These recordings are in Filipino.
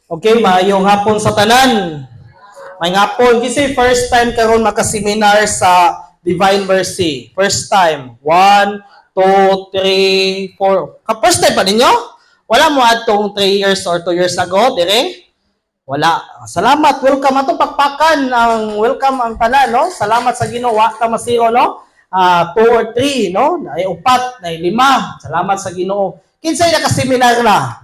Okay, maayong hapon sa tanan. May hapon kasi first time karon makaseminar sa Divine Mercy. First time. 1, 2, 3, 4. First time pa ninyo? Wala mo atong 3 years or 2 years ago, dire? Wala. Salamat. Welcome atong pakpakan ang welcome ang tanan, no? Salamat sa Ginoo. Wa ka masiro, no? 2 or 3, no? Ay upat, na 5. Salamat sa Ginoo. Kinsay nakaseminar na?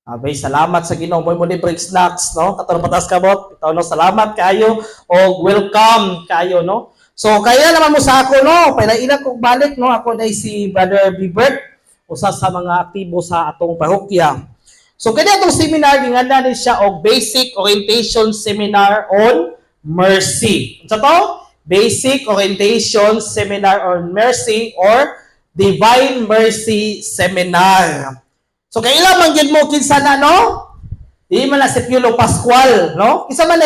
Abay, salamat sa Ginoo. Mo ni break snacks, no? Katong patas kabot. Ito, no? Salamat kayo o welcome kayo, no? So, kaya naman mo sa ako, no? Pailailan ko balik, no? Ako na si Brother Bibert, usa sa mga aktibo sa atong parokya. So, kaya itong seminar, gingandanin siya o Basic Orientation Seminar on Mercy. Sa to? Basic Orientation Seminar on Mercy or Divine Mercy Seminar. So, kailan man yun mo kinsa na, no? Di man na si Piolo Pascual, no? Kinsa man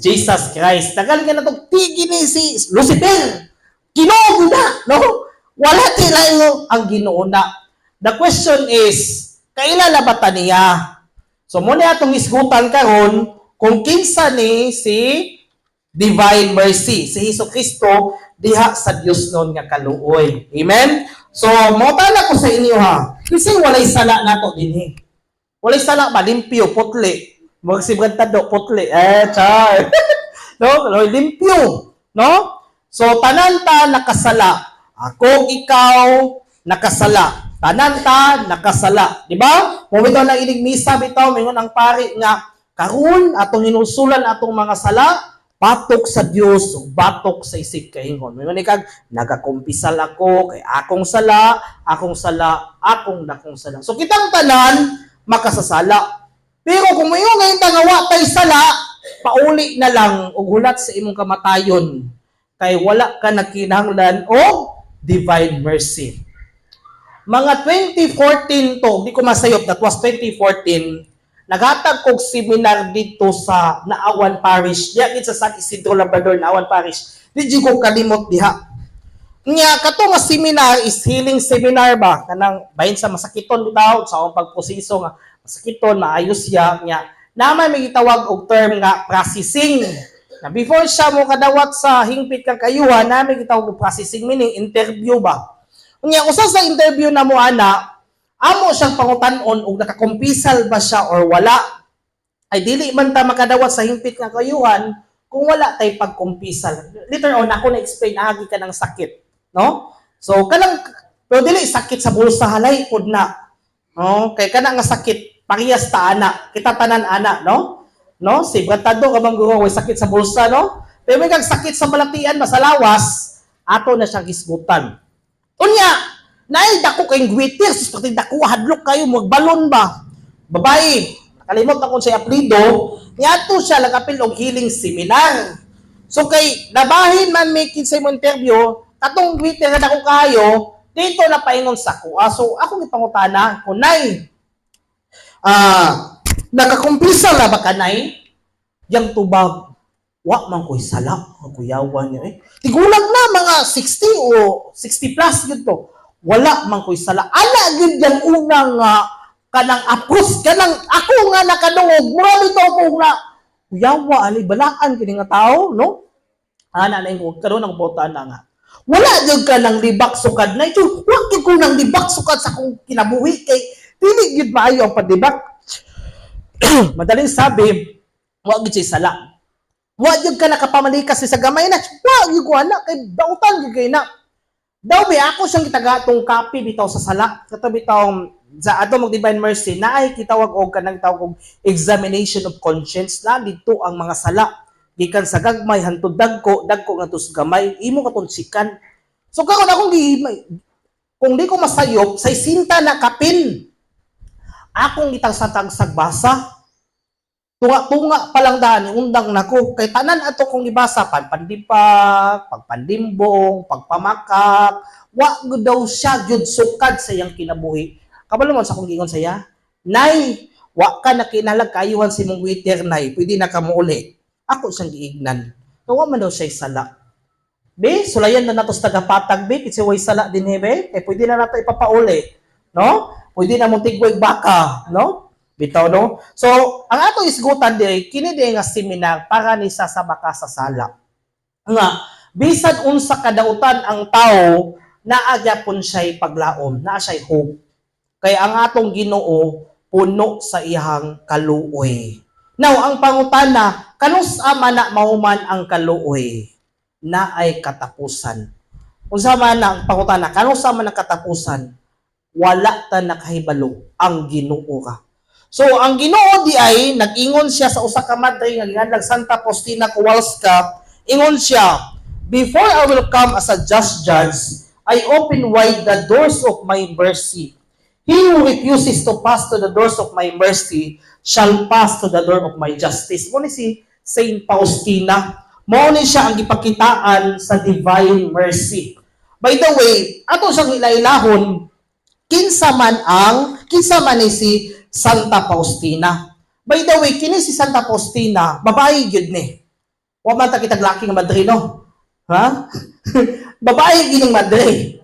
Jesus Christ. Tagal ka na itong tigi ni si Lucifer. Ginoo na, no? Wala tila ang Ginoo na. The question is, kailan na ba niya? So, muna itong isgutan karon kung kinsa ni si Divine Mercy, si Hesus Kristo, diha sa Dios noon nga kaluoy. Amen? So, mautala ko sa inyo ha. Kasi walay sala nato din Walay sala ba? Limpyo, putli. Magsibagtado, putli. Char. No? Limpyo. No? So, tanan ta nakasala. Ako, ikaw, nakasala. Tanan ta nakasala. Di ba? Kung bitaw na inig-misa, bitaw, mingon ang pari nga, karon atong hinusulan atong mga sala, batok sa Dios, batok sa isig kaingon. Mingon ikag nagakumpisal ako kay akong sala, akong sala. So kitang tanan makasasala. Pero kung mayo ngayon nga wa tay sala, pauli na lang og hulat sa imong kamatayon kay wala ka nagkinahanglan o divine mercy. Mga 2014 to, di ko masayop, that was 2014, naghatag kog seminar dito sa Naawan Parish. Diya sa San Isidro Labrador, Naawan Parish. Di ko kalimot diha. Nga, kato nga seminar is healing seminar ba? Kanang bahin sa masakiton daw, sa akong pagposiso nga masakiton, maayos siya. Nga, naman may gitawag og term nga processing. Na before siya mo kadawat sa hingpit kang kayuhan, namin gitawag og processing, meaning interview ba? Nga, usa sa interview na mo ana, amo siyang pangutanon og nakakumpisal ba siya or wala. Ay dili man ta makadawat sa hingpit nga kayuhan kung wala tay pagkumpisal. Later on ako na explain agi ka ng sakit, no? So kanang pero dili sakit sa bulsa halay pod na. No? Kay kana nga sakit parehas ta ana, kita tanan ana, no? No? Si Bratado ka bang guro way sakit sa bulsa, no? Pero may kag sakit sa balatian masalawas, ato na siyang isgutan. Unya, naay dako kayong gwitters, pati dako hadlok kayo magbalon ba? Babae, nakalimot ako sa apelido, niadto siya nagapil og healing seminar. So kay nabahin man may kinsay mo interview, katong gwitter na dako kayo, dito na paingon sa ko. So ako gipangutana, kunay. Nakakumpisa na ba kanay? Yang tubag, wa man ko'y sala, kuyawan niya Tigulang na mga 60 o 60 plus yun to. Wala man ko'y sala. Ala gid yang unang kanang approach kanang ako nga nakadungog murami to ko nga kuyawa ali balaan kini nga tao, no? Ana na ko karon ang botaan na nga. Wala jud ka nang libak sukad na ito. Wa gyud ko nang libak sukad sa akong kinabuhi kay dili gyud maayo ang padibak. Madaling sabi, wa gyud siya sala. Wa jud ka nakapamalikas sa gamay na. Wa gyud ko ana kay dautan gyud kay na. Daw bi ako siyang gitagatong copy bitaw sa sala. Kato bitaw sa ato mag Divine Mercy naay kitawag og kanang tawag og examination of conscience na dito ang mga sala gikan sa gagmay hantud dagko ngadto sa gamay imo katunsikan. So karon akong kung di ko masayop say sinta na kapin. Akong gitagsag basa. Tunga pa lang daan, undang nako. Kay tanan ato kong ibasa, pandipak, pagpandimbong, pagpamakak, wa gud daw siya gyud sukad sa iyang kinabuhi. Kabalo man sa kong gingon saya, nay, wa ka na kinalag kayuhan si mong waiter nay, pwede na ka muuli. Ako siyang giignan. Kawa man daw siya sala. Be, sulayan na nato sa tagapatag, be, kasi way sala din be, kay pwede na nato ipapauli. No? Pwede na mong tigwag baka, no? Bitaw no? So, ang ato isgutan diri kini di nga seminar para ni sa makasasala. Nga bisan unsa kadautan ang tao naagya pun siya'y paglaom, naa siya'y hope. Kaya ang atong Ginoo puno sa iyang kaluoy. Now, ang pangutana, kanus ama na mahuman ang kaluoy na ay katapusan. Unsa man ang pangutana, kanus ama na katapusan, wala ta nakahibalo ang Ginoo ka. So, ang Ginoo di ay, nag-ingon siya sa usa ka madre nga gihanlag Santa Faustina Kowalska, ingon siya, before I will come as a just judge, I open wide the doors of my mercy. He who refuses to pass to the doors of my mercy shall pass to the door of my justice. Mo ni si Saint Faustina. Mo ni siya ang gipakitaan sa divine mercy. By the way, ato siyang ilailahon, kinsa man ni si Santa Faustina. By the way, kini si Santa Faustina, babae gyud ni. Wa man ta kitag laki nga madre no. Ha? Babae gining madre.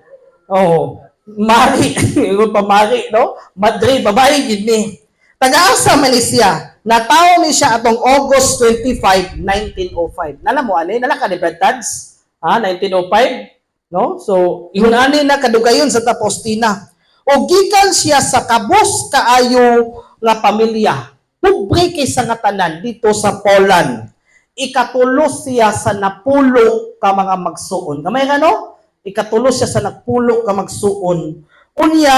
Oh, Mari, ingon pa Mari, no? Madre, babae gyud ni. Taga-asa man ni siya. Natawo ni siya atong August 25, 1905. Nala mo ani, nala ka ni Tads? Ha, 1905, no? So, ingon ani na kadugayon sa Santa Faustina. O gikan siya sa kabos kaayo nga pamilya. Pobre kay sa nga tanan dito sa Poland. Ikatulo siya sa napulo ka mga magsuon. Kamay nga no? Ikatulo siya sa napulo ka magsuon. Unya,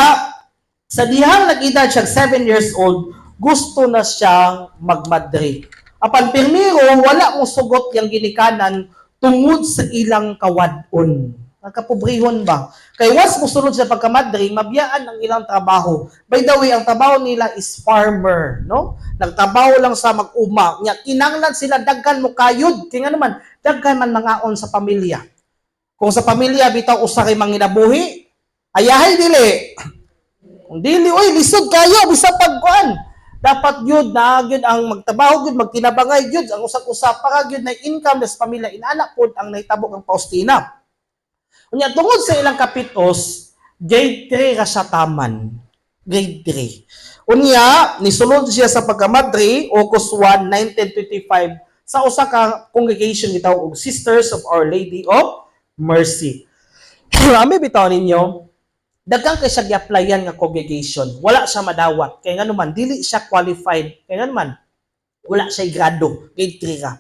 sa dihang nag-edad siya 7 years old, gusto na siyang magmadre. Apan pirmiro, wala mo sugot yang ginikanan tungod sa ilang kawadon. Nagkapobrehon ba? Kay once musulod sa pagkamadre, mabiyaan ang ilang trabaho. By the way, ang trabaho nila is farmer, no? Nagtrabaho lang sa mag-uma. Kinanglan sila, daghan mo kayod. Kaya naman, daghan man mangaon sa pamilya. Kung sa pamilya, bitaw usa kay manginabuhi, ayahay dili. Kung dili, oy, lisod kayo, bisa pagkuan. Dapat yun na, yun ang magtrabaho, yun, magtinabangay, yun, ang usap-usap, para yun na income sa pamilya, inaanak po ang nahitabok ng Faustina. Unya tungod sa ilang kapitos, grade 3 ra siya taman. Grade 3. Unya, nisulod siya sa pagkamadre, August 1, 1925, sa usa ka congregation gitawag og Sisters of Our Lady of Mercy. Ami bitaw ninyo, daghang kay siya gi-applyan nga congregation. Wala siya madawat. Kaya nga naman, dili siya qualified. Kaya nga naman, wala siya grado. Grade 3 ra.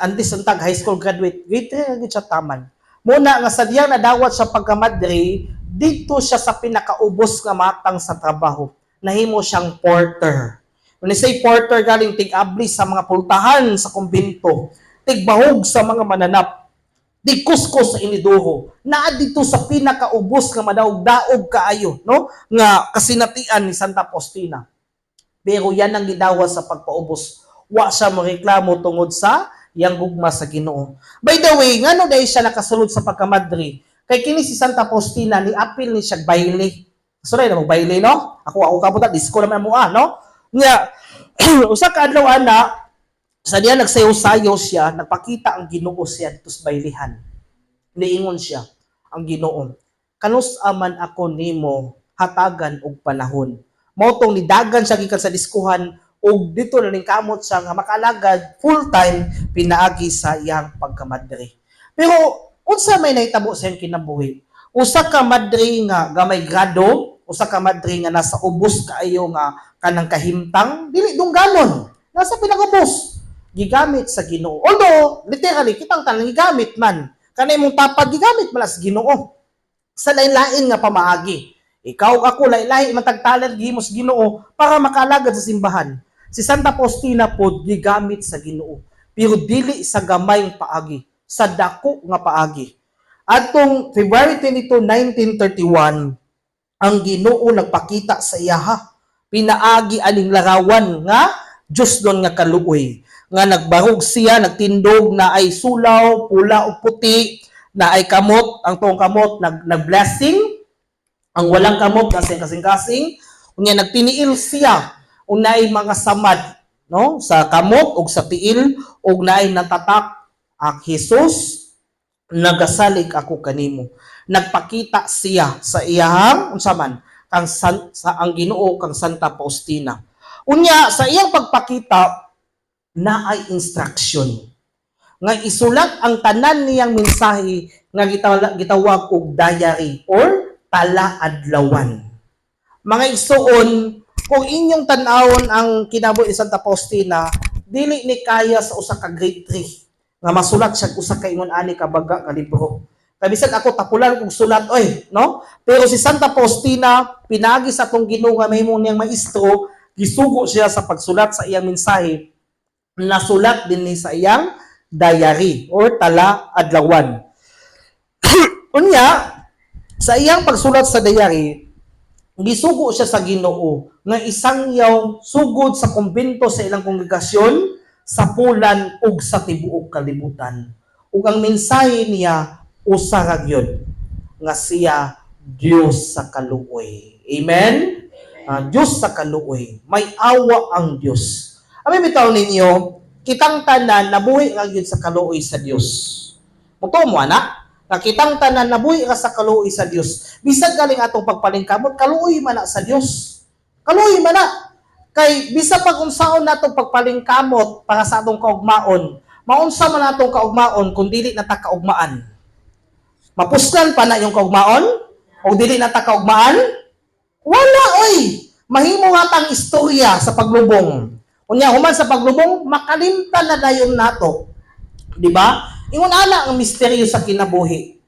Antes untag high school graduate, grade 3 ra siya taman. Muna nga sa diyang nadawat sa pagkamadre, dito siya sa pinakaubos nga matang sa trabaho. Nahimo siyang porter. When I say porter, galing tig-abli sa mga pultahan sa kumbento, tigbahog sa mga mananap, tigkuskos sa iniduro, naa dito sa pinakaubos nga madaog-daog kaayo, no? Nga kasinatian ni Santa Faustina. Pero yan ang gidawat sa pagpaubos. Wa siya moreklamo tungod sa yang gugma sa Ginoo. By the way, ngano dahil siya nakasulod sa pagkamadre? Kay kini si Santa Faustina, ni apil ni siya baile. Sorry na baile, no? Ako kaputa, disco naman mo, no? Nga, usa ka adlaw ana, sa diya nagsayaw-sayaw siya, nagpakita ang Ginoo siya tus bailehan. Niingon siya, ang Ginoo, kanus aman ako nimo hatagan og panahon. Motong nidagan siya gikan sa diskuhan, og dito na ning kamot siya nga makalagad full-time pinaagi sa iyang pagkamadre. Pero unsa may nahitabo sa iyang kinabuhi? Usa ka madre nga gamay grado, usa ka madre nga nasa ubos kaayo nga kanang kahimtang, dili dungganon. Nasa pinakubos. Gigamit sa Ginoo. Although literally kitang tanang gigamit man. Kanay mong tapad gigamit man sa Ginoo. Sa lain-lain nga pamaagi. Ikaw ako lain-lain matagtalan gihimos Ginoo para makalagad sa simbahan. Si Santa Faustina po gigamit sa Ginoo, pero dili sa gamayng paagi, sa dako nga paagi. Atong February 22, 1931, ang Ginoo nagpakita sa iyaha, pinaagi aning larawan nga Diyos doon nga kaluoy, nga nagbarog siya, nagtindog na ay sulaw, pula o puti, na ay kamot, ang tuong kamot nag-blessing, ang walang kamot kasing-kasing, unya nagtiniil siya, unay mga samad, no, sa kamot ug sa tiil ug naay natatak ang Hesus, nagasalig ako kanimo. Nagpakita siya sa iyahang unsa man sa ang Ginoo kang Santa Faustina. Unya sa iyang pagpakita na ay instruction nga isulat ang tanan niyang mensahe nga gitawag og diary or tala-adlawan. Mga igsoon, kung inyong tan-awon ang kinabuhi ni Santa Faustina, dili ni kaya sa usa ka grade 3 nga masulat siya usa ka ingon ani ka baga ka libro. Kabisag ako tapulan kog sulat oy, no? Pero si Santa Faustina pinagi sa atong Ginoo nga mahimo niyang maestro, gisugo siya sa pagsulat sa iyang mensahe. Nasulat din ni sa iyang diary or tala-adlawan. Unya, sa iyang pagsulat sa diary, gisugo siya sa Ginoo nga isang yaw sugod sa kumbento sa ilang kongregasyon sa pulan ug sa tibuok kalibutan. Ug ang mensahe niya usa ra gyud nga siya Dios sa kaluoy. Amen. Diyos sa kaluoy. May awa ang Diyos. Ami bitaw ninyo, kitang tanan nabuhi nga gyud sa kaluoy sa Dios. Muto mo ana, nga kitang tanan nabuhi ka sa kaluoy sa Dios. Bisag galing atong pagpalingkamot, kaluoy man na sa Dios. Kaluoy man na. Kay bisa pag unsaon natong pagpalingkamot para sa atong kaugmaon, maunsa man natong kaugmaon kung dili na ta kaugmaan. Mapuslan pa na yung kaugmaon o dili na ta kaugmaan? Wala oy. Mahimo nga tang istorya sa paglubong. Unya human sa paglubong makalimtan na dayon nato. Di ba? Ingon ana ang misteryo sa kinabuhi.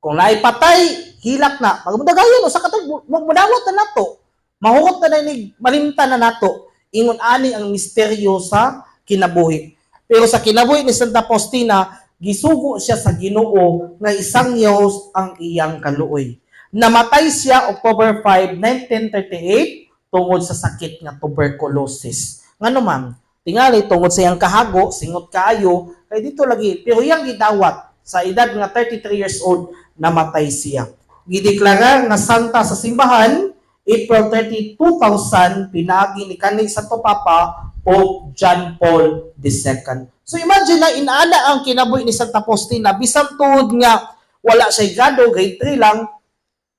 Kung naipatay, hilak na. Pag mudagayon usa ka tag mudawat na nato. Mahurot na ni malimtan na nato. Ingon ani ang misteryo sa kinabuhi. Pero sa kinabuhi ni Santa Faustina, gisugo siya sa Ginoo nga isang yaw ang iyang kaluoy. Namatay siya October 5, 1938 tungod sa sakit nga tuberculosis. Ngano ma'am? Tingali tungod sa iyang kahago, singot kaayo, kay dito lagi. Pero iyang gidawat sa edad nga 33 years old, namatay siya. Gideklara nga santa sa simbahan, April 30, 2000, pinagi ni kanhi Santo Papa Pope John Paul II. So imagine na inaana ang kinabuhi ni Santa Faustina, bisan tuod nga wala siya grado, grade 3 lang,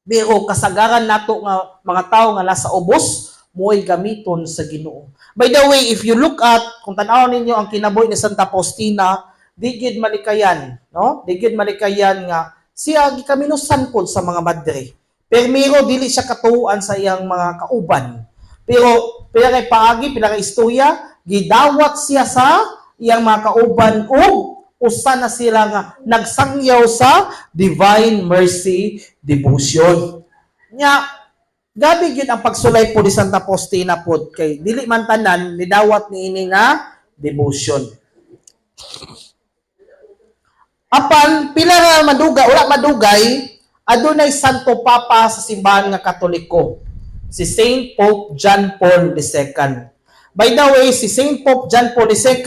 pero kasagaran nato nga mga tao nga nasa ubos, mo'y gamiton sa Ginoo. By the way, if you look at, kung tanaw ninyo ang kinabuhi ni Santa Faustina, digid malikayan, no? Digid malikayan nga siya gikaminusan pod sa mga madre. Pero dili siya katuuan sa iyang mga kauban. Pero kay paagi pila ka istorya, gidawat siya sa iyang mga kauban ug usa na sila nga nagsangyaw sa Divine Mercy Devotion. Nya gabi gyud ang pagsulay po ni Santa Faustina pod kay dili man tanan nidawat niini nga devotion. Apan pila nga wala madugay, adunay Santo Papa sa simbahan nga Katoliko, si Saint Pope John Paul II. By the way, si Saint Pope John Paul II,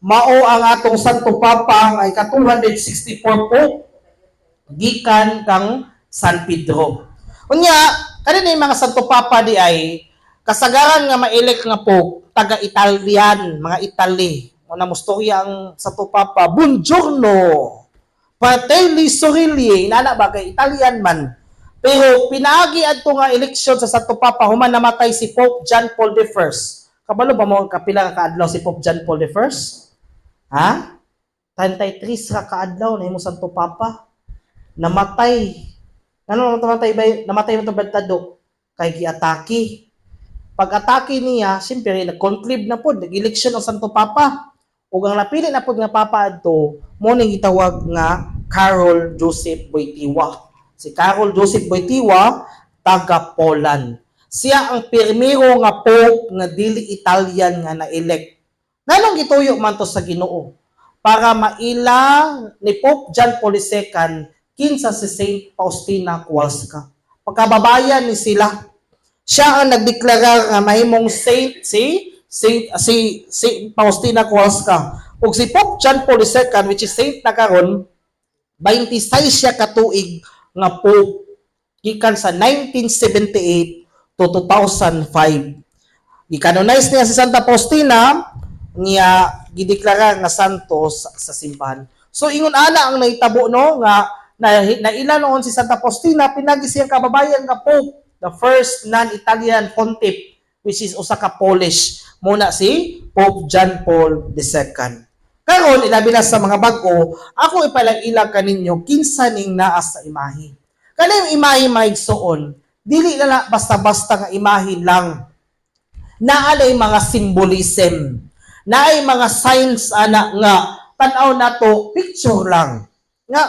mao ang atong Santo Papa ay ka-264 Pope gikan kang San Pedro. Unya, kanina yung mga Santo Papa di ay kasagaran nga ma-elect nga Pope, taga-Italian, mga Italy. Una mo storya ang Santo Papa, Buongiorno, Fratelli Sorelli, inana ba kay Italian man. Pero pinaagi adto nga eleksyon sa Santo Papa, human namatay si Pope John Paul I. Kabalo ba mo kapila ka kaadlaw si Pope John Paul I? Ha? 33 ra kaadlaw na imo Santo Papa. Namatay. Ano namatay ba? Namatay mo to bantado kay giatake. Pag-atake niya, siyempre nag-conclave na pod, nag-eleksyon ang Santo Papa. Ug ang napili na pod nga papa adto, mo ning gitawag nga Karol Joseph Wojtyła. Si Karol Joseph Wojtyła, taga Poland. Siya ang pirmiro nga pope nga dili Italian nga na-elect. Nganong gituyo man to sa Ginoo? Para maila ni Pope John Paul II kinsa si Saint Faustina Kowalska. Pagkababayan ni sila, siya ang nagdeklara nga mahimong saint si Faustina Kowalska. Ug si Pope John Paul II, which is saint na karon, 26 siya katuig nga pope gikan sa 1978 to 2005. Gikanonize niya si Santa Faustina, niya gideklara nga santos sa simbahan. So ingon ana ang nahitabo no nga naila noon si Santa Faustina pinagi siyang kababayan nga pope the first non-Italian pontiff, which is usa ka Polish, muna si Pope John Paul II. Karon ilabi na sa mga bag-o, ako ipalailag kaninyo kinsa ning naa sa imahe. Kaning imahe maigsuon, dili na basta-basta nga imahe lang. Naalay mga symbolism, naay mga signs ana nga tan-aw nato picture lang. Nga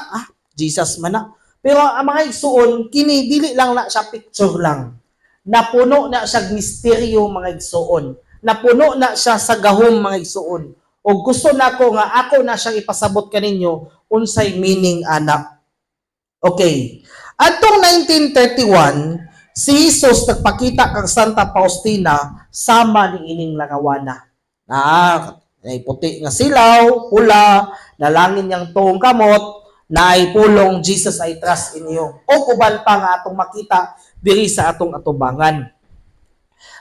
Jesus man na. Pero ang mga igsuon kini dili lang na siya picture lang. Napuno na siya misteryo mga igsuon. Napuno na siya sa gahom mga igsuon. O gusto nako nga ako na siyang ipasabot kaninyo unsay meaning ana. Okay. Atong 1931, si Jesus nagpakita kang Santa Faustina sama ni ining langawana. Ay puti nga silaw, pula, nalangin niyang tuong kamot, na ay pulong Jesus I trust in you. O uban pa nga atong makita diri sa atong atubangan.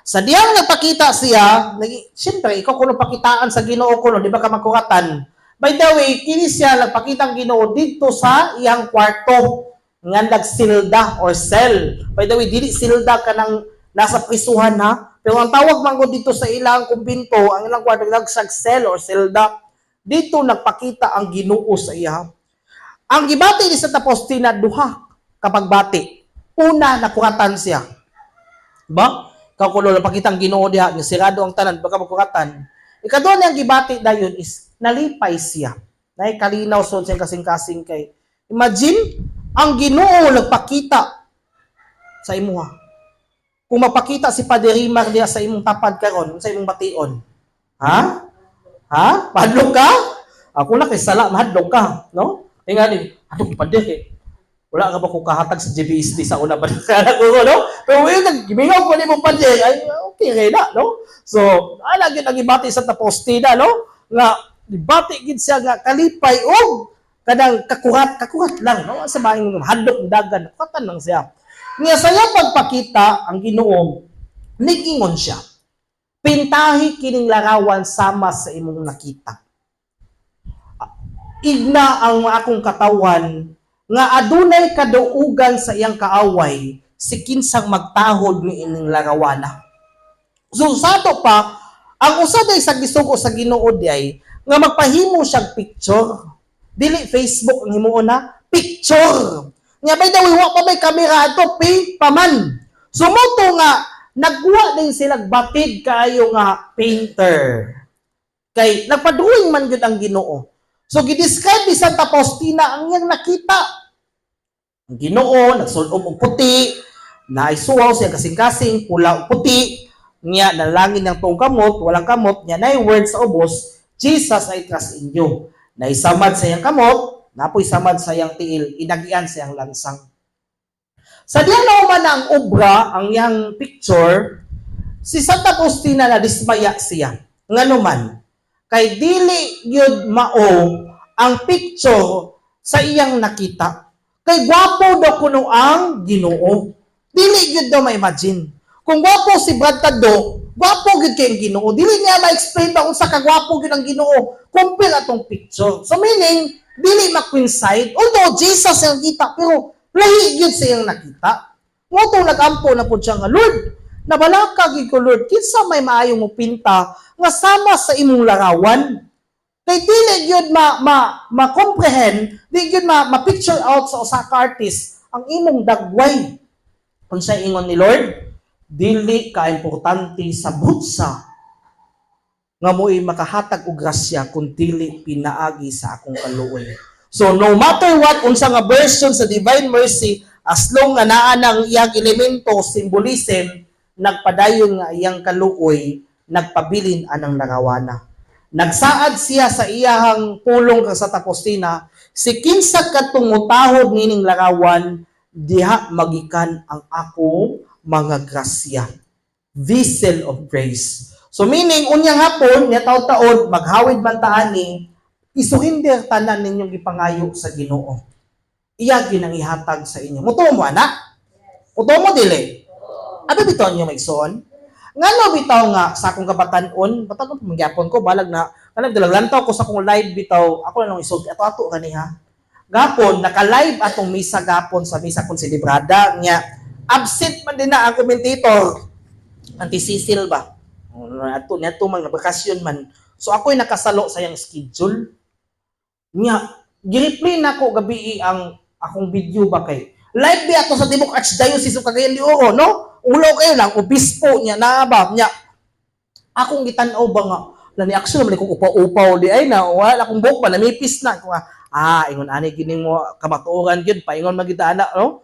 Sa diyang nagpakita siya, siyempre, ikaw kung pakitaan sa Ginoo kuno, di ba ka magkuratan? By the way, kini siya nagpakita ang Ginoo dito sa iyang kwarto nga nagsilda or cell. By the way, dili silda ka nang nasa prisuhan ha. Pero ang tawag man ko dito sa ilang kumbinto, ang ilang kwarto nagsag cell or silda. Dito nagpakita ang Ginoo sa iya. Ang gibati ni Santa Faustina duha kapag bati. Una, nakuratan siya. Ba? Kakulo napakita ang Ginoo diha, sirado ang tanan baka magkuratan. Ikaduha niyang gibati dayon is nalipay siya. Nay kalinaw son siyang kasing-kasing kay. Imagine ang Ginoo nagpakita sa imuha. Kung mapakita si Padre Rimar diha sa imong tapad karon, sa imong bation. Ha? Ha? Padlog ka? Ako na kay sala mahadlog ka, no? Tingali, adto Padre. Wala ka ba ko kahatag sa GBSD sa una ba kana ko, no? Pero yung gimingaw ko ni mo Padre, ay okay ray na, no? So, lagi nang ibati sa Faustina, no? Nga ibati gid siya nga kalipay og kadang kakurat lang, no? Sa maing hadlok dagan, katan lang siya. Nga saya pagpakita ang Ginoo, nigingon siya. Pintahi kining larawan sama sa imong nakita. Igna ang akong katawan nga adunay kaduugan sa iyang kaaway si kinsang magtahod ni ining larawana. So sa ato pa, ang usa day sa gisugo sa Ginoo ay nga magpahimo siyang picture. Dili Facebook ang himuon na picture. Nga by the way, wa pa may kamera ato, paint pa man. Sumuto nga nagkuha din sila batid kaayo nga painter. Kay nagpadrawing man gyud ang Ginoo. So gidescribe ni Santa Faustina ang iyang nakita. Ang Ginoo nagsulob og puti, naisuwaw siya kasing-kasing pula og puti, niya nalangin ng tuong kamot, walang kamot, niya nay word sa ubos, Jesus I trust in you. Naisamad sa iyang kamot, napoy samad sa iyang tiil, inagian sa iyang lansang. Sa diyan nauman ang obra, ang iyang picture, si Santa Faustina na dismaya siya. Nganuman, kay dili yun mao ang picture sa iyang nakita. Kay gwapo daw kuno ang Ginoo. Dili gyud daw ma-imagine. Kung gwapo si Brad Tado, gwapo gyud kay ang Ginoo. Dili niya ma-explain ba kung sa kagwapo gyud ang Ginoo. Compare atong picture. So meaning, dili ma-coincide. Although Jesus ang kita, pero lahi gyud sa iyang nakita. Mo tong nagampo na pud siya nga Lord. Nabalaka gyud ko Lord, kinsa may maayo mo pinta nga sama sa imong larawan. Kay dili gyud ma-comprehend, dili gyud ma-picture out sa usa ka artist ang imong dagway. Unsa ingon ni Lord? Dili ka importante sa butsa nga mo'y makahatag og grasya kung dili pinaagi sa akong kaluoy. So no matter what unsa nga version sa Divine Mercy, as long nga naa nang iyang elemento symbolism, nagpadayon nga iyang kaluoy, nagpabilin anang larawana. Nagsaad siya sa iyahang pulong kang Santa Faustina, si kinsa katungutahod nining larawan, diha magikan ang ako mga grasya. Vessel of grace. So meaning, unyang hapon, niya taon-taon, maghawid man taani, isuhinder tanan ninyong ipangayo sa Ginoo. Iya ginang ihatag sa inyo. Muto mo, anak? Muto mo, dili? Ano bitaw niyo maigsoon? Ngano bitaw nga sa akong kabatan-on, bataw ko magyapon ko balag na lantaw ko sa akong live bitaw, ako na lang isod ato kaniha. Gapon naka-live atong misa gapon sa misa konselebrada nya Absent man din na ang commentator. Auntie Cecil ba? Ato man bakasyon man. So ako'y nakasalo sa iyang schedule. Nya, gi-replay na ko gabi ang akong video ba kay. Live di ato sa Tibok Archdiocese of Cagayan de Oro, no? Ulo kayo lang, obispo niya, naabab niya. Akong gitanaw ba nga, lani action naman kung upaw-upaw di ay na, wala akong buhok ba, namipis na. Kung ingon ani gining mo kamatuoran gyud paingon magita ana, no?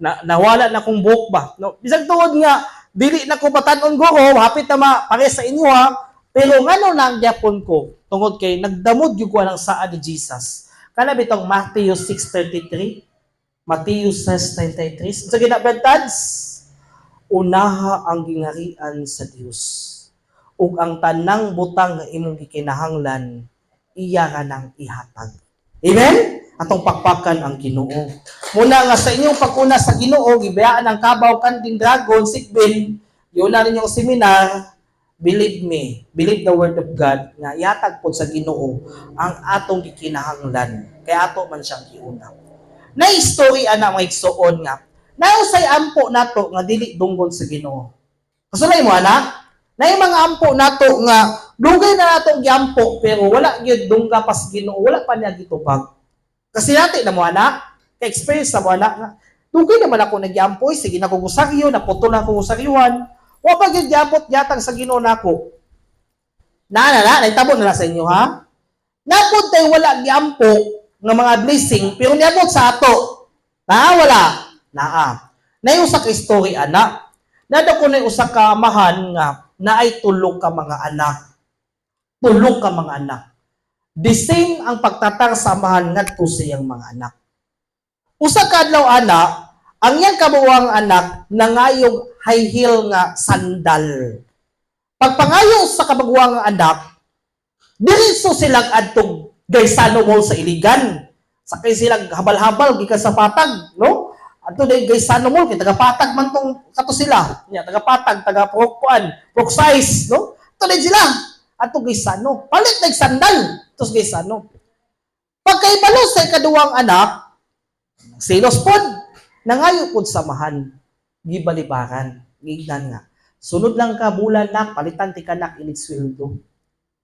Nawala na kong buhok ba. No? Bisag tuod nga, dili na ko patanon guro, hapit na pare sa inyo ha. Pero ngano lang gyapon ko, tungod kay nagdamod gyud ko ng saa ni Jesus. Kana bitong Matthew 6:33, Matthew 6:33. Sa ginabentads, unaha ang gingarian sa Dios. Ug ang tanang butang nga imong gikinahanglan, iya ka nang ihatag. Amen? Atong pakpakan ang Ginoo. Muna nga sa inyong paguna sa Ginoo, gibiyaan ang kabaw kanding dragon, sikbin, yun na rin yung seminar, believe me, believe the word of God, nga ihatag po sa Ginoo ang atong gikinahanglan. Kaya ato man siyang giuna. Na istorya na mga igsoon nga, nausay ampo nato nga dili dunggon sa Ginoo. Kasulay mo anak? Na yung mga ampo nato nga, dugay na nato giampo, pero wala gyud dungga pas Ginoo, wala pa niya gitubag. Kasi natin na mo anak, ka-experience na mo anak nga, dugay naman ako nagyampo, sige na kong usaryo, naputol na akong usaryuan, wa pa gyud gyapot yatang sa Ginoo nako. Naitabo na sa inyo ha? Napod tayo wala gyampo nga mga blessing, pero niabot sa ato. Wala. Na usa ka story anak. Nada ko na usa ka amahan nga na ay tulog ka mga anak. Tulog ka mga anak. The same ang pagtatar sa amahan ngadto sa iyang mga anak. Usa ka adlaw anak, ang iyang kabuwang anak nangayog high heel nga sandal. Pagpangayo sa kabaguang anak, diretso silang adtong Gaisano Mall sa Iligan. Sakay silang habal-habal gikan sa patag, no? Adto day Gaisano Mall kay taga-patag man tong kato sila. Nya taga-patag, taga-prokuan, size, no? Adto day sila. Adto Gaisano. Palit nag sandal. Tos Gaisano. Pagkaibalo sa ikaduwang anak, silos pod, nangayo pod samahan, gibalibaran, gignan nga. Sunod lang ka bulan na, palitan ti kanak init sweldo.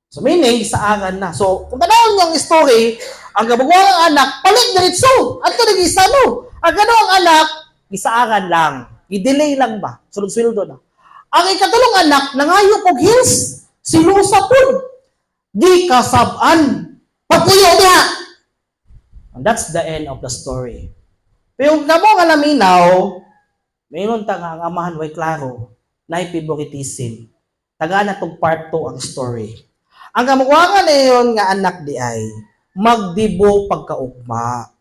So meaning, sa aran na. So, kung tanawin yung story, ang kabaguang anak, palit diretso. Adto na Gaisano. Ang ganong anak, gisaaran lang. I-delay lang ba? Sunod sweldo na. Ang ikatulong anak, nangayo kog hills. Silusa po. Di kasab-an. Pagkuyo niya. And that's the end of the story. Pero kamo nga naminaw, mayroon ta nga ang amahan way klaro, na favoritism. Taga na tong part 2 ang story. Ang kamukuha na yun nga anak di ay, magdibo pagkaugma.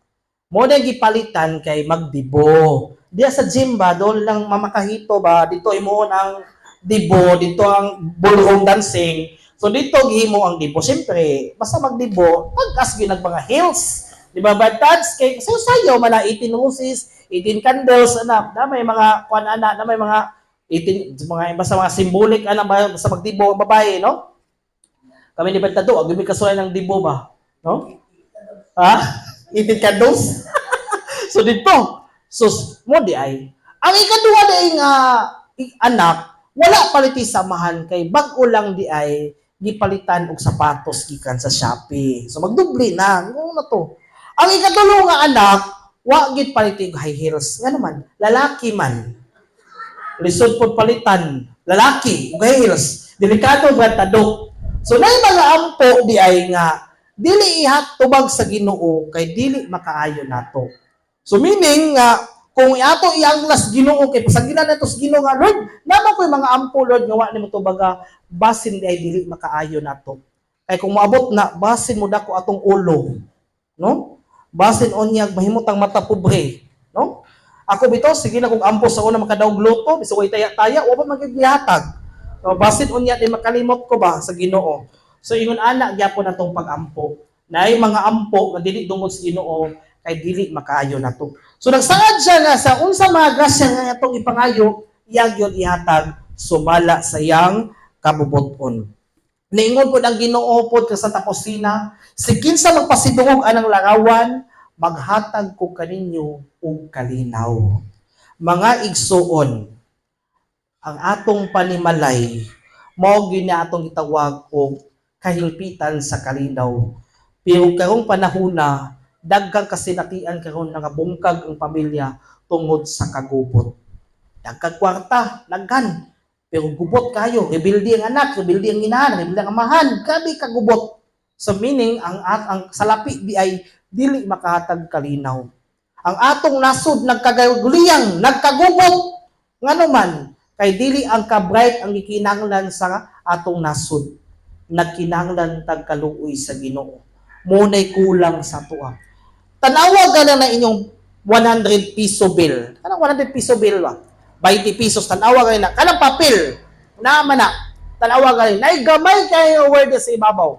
Mo na gipalitan kay magdibo. Diya sa gym ba, doon lang mamakahito ba, dito imo ang dibo, dito ang ballroom dancing. So dito gihimo ang dibo. Siyempre, basta magdibo, pagkas ginag mga heels. Di ba, bad tads? Kay so sayo, mana 18 roses, 18 candles, na may mga kuan ana, na may mga 18 mga basta mga symbolic ana basta magdibo ang babae, no? Kami ni Bantado, agumi kasulay ng dibo ba, no? 18 candles. So dito, so mo di ay. Ang ikaduha day nga anak, wala paliti samahan kay bag-o lang di ay gipalitan og sapatos gikan sa Shopee. So magdubli na, ano na to. Ang ikatulo nga anak, wa gid paliti og high heels. Nga naman, lalaki man. Lisod pod palitan, lalaki og high heels. Delikado ba tadok. So nay mga ampo di ay nga dili ihatubag sa Ginoo kay dili makaayo nato. So meaning nga kung ato ianglas Ginoo kay pasagilan nato sa Ginoo nga Lord, naman ko mga ampo Lord nga wa nimo tubaga basin di ay dili makaayo nato. Kay kung moabot na basin mo dako atong ulo, no? Basin onyag mahimutang mata pobre, no? Ako bitaw sige na kung ampo sa una makadaog luto, biso ko taya-taya wa pa magigihatag. So, basin unya di makalimot ko ba sa Ginoo. So ingon ana gyapon atong pag-ampo. Naay mga ampo nga dili dungog sa Ginoo kay dili makaayo nato. So nagsaad siya nga sa unsa mga grasya nga atong ipangayo, iyang yon ihatag sumala sa iyang kabubuton. Niingon pod ang Ginoo pod sa taposina, si kinsa magpasidungog anang larawan, maghatag ko kaninyo og kalinaw. Mga igsuon, ang atong panimalay, mao gyud na atong gitawag og kahingpitan sa kalinaw. Pero karong panahona, daggang kasinatian karon nga bungkag ang pamilya tungod sa kagubot. Dagkag kwarta, daghan. Pero gubot kayo, rebildi ang anak, rebildi ang inahan, rebildi ang amahan, grabe kagubot. So meaning, ang salapi di ay dili makahatag kalinaw. Ang atong nasod nagkaguliyang, nagkagubot, nga naman, kay dili ang kabright ang gikinahanglan sa atong nasod. Nagkinahanglan tag kaluoy sa Ginoo. Munay kulang sa tuwa. Tanawa gana na inyong 100 piso bill. Kanang 100 piso bill ba? 20 pesos, tanawa gani na. Kanang papel, naman na. Tanawa gani. Naigamay kayo word sa ibabaw.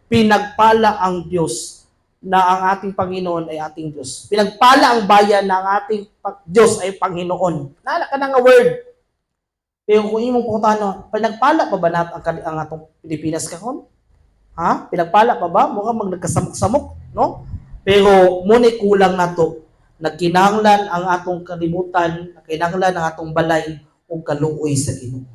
Pinagpala ang Diyos na ang ating Panginoon ay ating Diyos. Pinagpala ang bayan na ang ating Diyos ay Panginoon. Nala ka na nga word. Pero kung imong putano, pinagpala pa ba natin ang atong Pilipinas kahon? Ha? Pinagpala pa ba? Mukhang nagkasamok-samok, no? Pero muna'y kulang na to. Nagkinahanglan ang atong kalibutan, nagkinahanglan ang atong balay o kaluoy sa Ginoo.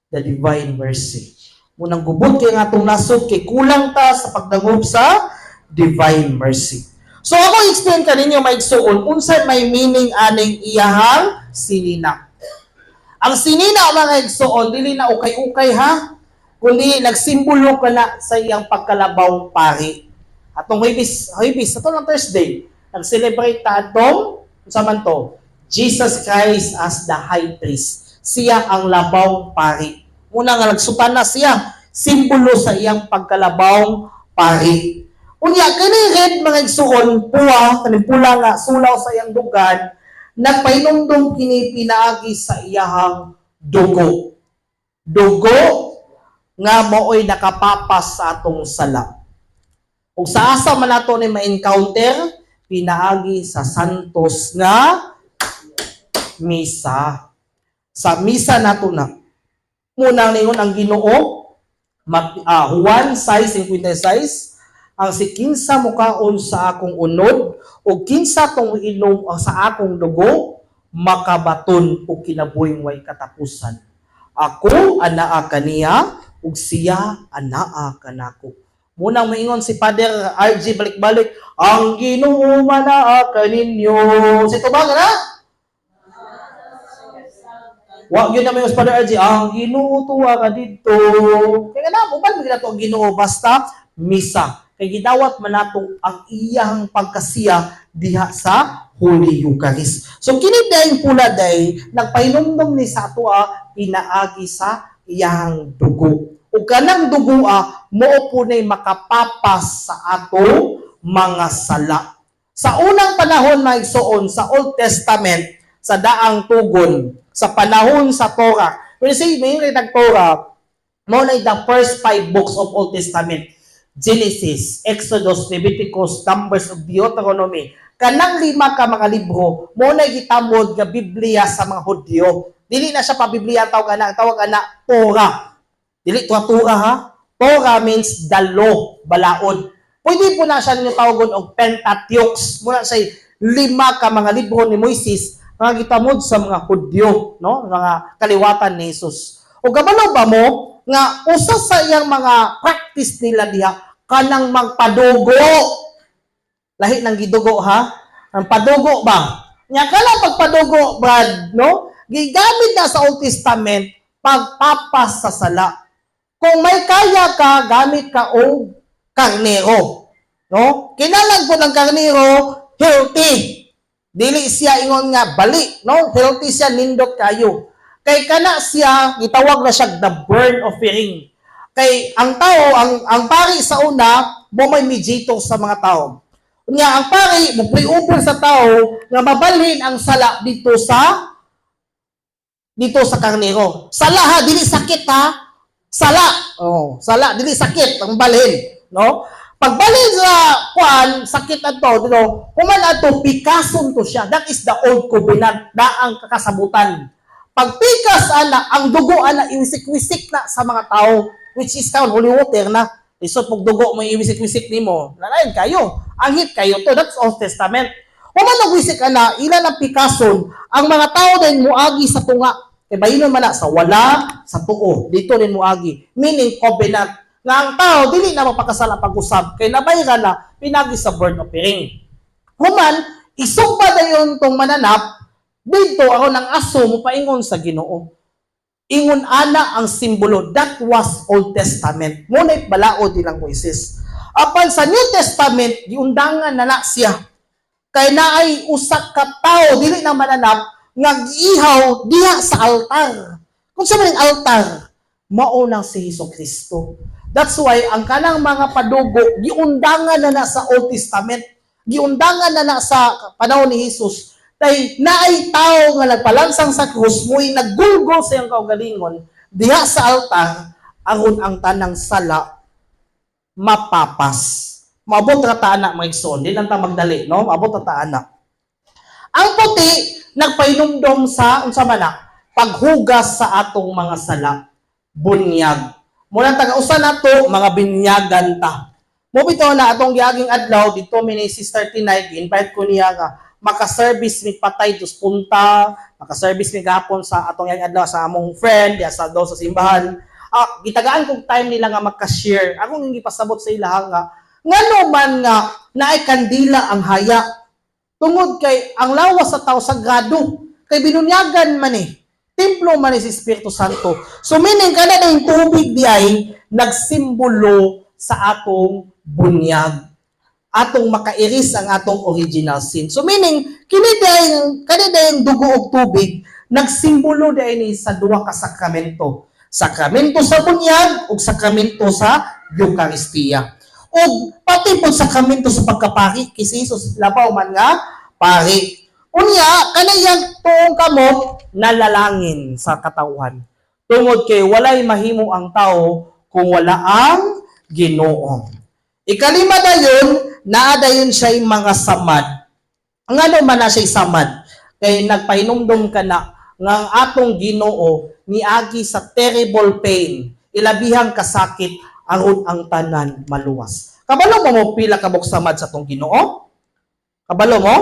The divine mercy. Munang gubot kay ang atong nasod kay kulang ta sa pagdangop sa divine mercy. So ako explain kaninyo maigsuon unsa may meaning aning iyahang sinina. Ang sinina mga igsuon dili na ukay-ukay ha, kundi nagsimbolo ka na sa iyang pagkalabaw pari. Atong Huwebes, ato lang Thursday, nag-celebrate ta atong unsa man to? Jesus Christ as the high priest. Siya ang labaw pari. Una nga nagsutan na siya, simbolo sa iyang pagkalabaw pari. Unya kani red mga igsuon puwa kaning pula nga sulaw sa iyang dugan, nagpainumdum kini pinaagi sa iyahang dugo. Dugo nga mao'y nakapapas sa atong sala. Ug sa asa man nato ni ma-encounter pinaagi sa santos nga misa. Sa misa nato na munang ningon ang Ginoo Juan 6:56 ang si kinsa mukaon sa akong unod o kinsa tong inom sa akong dugo makabaton o kinabuhing way katapusan. Ako anaa kaniya ug siya anaa kanako. Munang maingon si Father RG balik-balik, ang Ginoo manaa kaninyo. Sito ba na? Wa gyud na may Father RG, ang Ginoo tuwa ka didto. Kaya na mo ba to ang Ginoo basta misa. Kay gidawat man nato ang iyang pagkasiya diha sa Holy Eucharist. So kini dayon pula day nagpahinumdum ni sa atua pinaagi sa iyang dugo. Ug kanang dugo mao punay makapapas sa ato mga sala. Sa unang panahon mga igsoon sa Old Testament sa daang tugon sa panahon sa Torah. When you say may Torah, mao na the first 5 books of Old Testament. Genesis, Exodus, Leviticus, Numbers, of Deuteronomy. Kanang 5 ka mga libro, mo na gitamod nga Biblia sa mga Hudyo. Dili na siya pa Biblia tawag ana Torah. Dili Torah ha. Torah means the law, balaod. Pwede po na siya ninyo tawagon og Pentateuch. Muna sa 5 ka mga libro ni Moises nga gitamod sa mga Hudyo, no? Mga kaliwatan ni Jesus. O kabalo ba mo nga usa sa iyang mga practice nila diha kanang magpadugo. Lahi nang gidugo ha. Ang padugo ba? Nya kala pagpadugo brad, no? Gigamit na sa Old Testament pagpapas sa sala. Kung may kaya ka, gamit ka og karnero, no? Kinalag po ng karnero healthy. Dili siya ingon nga bali, no? Healthy siya nindot kayo. Kay kana siya gitawag na siya the burnt offering. Kay ang tao, ang pari sa una, mo may mediator sa mga tao. Unya ang pari mo pre-offer sa tao nga mabalhin ang sala dito sa karnero. Sala ha, dili sakit ha. Sala. Oh, sala dili sakit ang balhin, no? Pagbalhin sa kuan, sakit ato, dito. Kuman ato pikason to siya. That is the old covenant, daang kakasabutan. Pagpikas ana, ang dugo ana iwisik-wisik na sa mga tao, which is kaon holy water na. Isot pag dugo mo iwisik-wisik nimo. Nalain kayo. Anghit kayo to. That's Old Testament. Human nagwisik na ilan ang Picasso, ang mga tao din muagi sa tunga. Kay bayinon man na sa wala, sa tuo. Dito din muagi. Meaning covenant. Nga ang tao dili na mapakasala pag-usab kay nabayra na pinagi sa burnt offering. Human isugba dayon tong mananap dito ako ng aso mo paingon sa Ginoo. Ingon ana ang simbolo. That was Old Testament. Ngunit balaod ilang Moises. Apan sa New Testament, giundangan na siya. Kay naay usak ka tao, dili na mananap, nga giihaw diha sa altar. Kung sa maning altar, maunang si Hesukristo. That's why, ang kanang mga padugo, giundangan na sa Old Testament. Giundangan na sa panahon ni Jesus. Tay naay tao nga nagpalansang sa krus mo'y naggulgol sa iyang kaugalingon diha sa altar aron ang tanang sala mapapas. Maabot ra ta ana mga igsoon, di lang ta magdali, no? Maabot ra ta ana. Ang puti nagpainumdom sa unsa man na paghugas sa atong mga sala, bunyag. Muna taga-usa nato mga binyagan ta. Mo bitaw na atong giaging adlaw dito mi ni Sister Tinay, invite ko niya nga maka-service mi patay dos punta, maka-service mi gapon sa atong yang adlaw sa among friend diya sa daw sa simbahan. Gitagaan kong time nila nga maka-share. Akong hindi pasabot sa ila nga ngano man nga naay kandila ang haya. Tungod kay ang lawas sa tao sagrado kay binunyagan man templo man si Espiritu Santo. So meaning kana na yung tubig di ay nagsimbolo sa atong bunyag. Atong makairis ang atong original sin. So meaning, kanida yung dugo og tubig, nagsimbolo dahil sa duwa ka sakramento. Sakramento sa bunyag o sakramento sa Eucharistia. O pati po sakramento sa pagkapari, kasi Jesus labaw man nga, pari. Unya, kanayang tuong kamot, nalalangin sa katauhan. Tungod kay walay mahimo ang tao kung wala ang Ginoo. Ikalima dayon, naadayon siya yung mga samad. Ang ano man na siya samad, kay nagpahinumdum ka na nga ang atong Ginoo niagi sa terrible pain, ilabihang kasakit aron ang tanan maluwas. Kabalo mo pila kabok samad sa atong Ginoo? Kabalo mo?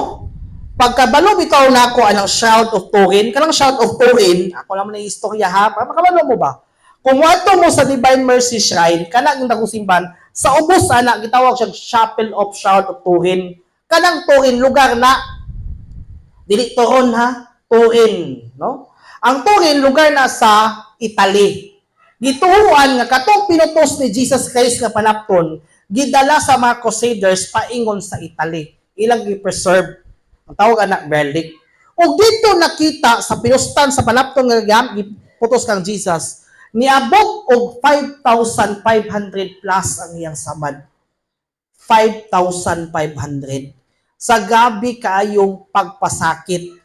Pagkabalo bitaw na ako anang Shroud of Turin, kanang Shroud of Turin, ako naman na istorya ha, makabalo mo ba? Kung wato mo sa Divine Mercy Shrine, kanang yung simbahan, sa ubos ana gitawag siyang Chapel of Shroud of Turin. Kanang Turin lugar na dili Turon ha, Turin, no? Ang Turin lugar na sa Italy. Gituhuan nga katong pinutos ni Jesus Christ nga panapton, gidala sa mga Crusaders paingon sa Italy. Ilang gi-preserve. Ang tawag anak relic. Ug dito nakita sa pinustan sa panapton nga giputos kang Jesus, niabot og 5,500 plus ang iyang samad. 5,500. Sa gabi kaayong pagpasakit.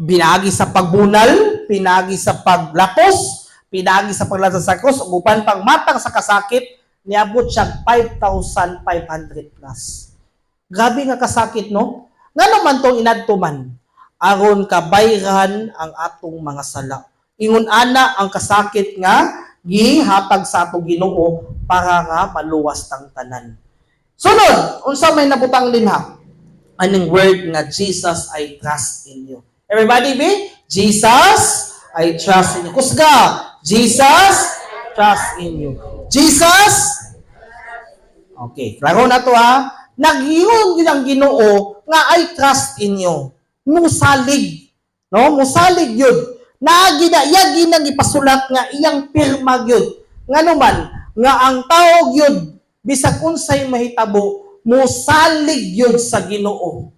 Binagi sa pagbunal, pinagi sa paglapos, pinagi sa paglansa sa krus, upan pang matang sa kasakit, niabot siya 5,500 plus. Grabe nga kasakit, no? Nga naman tong inadtuman, aron kabayran ang atong mga sala. Ingon ana ang kasakit nga gihatag sa atong Ginoo para nga maluwas tang tanan. Sunod, unsa may nabutang linha? Aning word nga Jesus, I trust in you. Everybody be? Jesus, I trust in you. Kusga, Jesus, trust in you. Jesus, okay, klaro na to ha. Naghiyon yun ang Ginoo nga I trust in you. Musalig. No? Musalig yun. Yagi nang ipasulat nga iyang pirma yun. Nga naman, nga ang tawag yun, bisag unsay mahitabo, musalig yun sa Ginoo.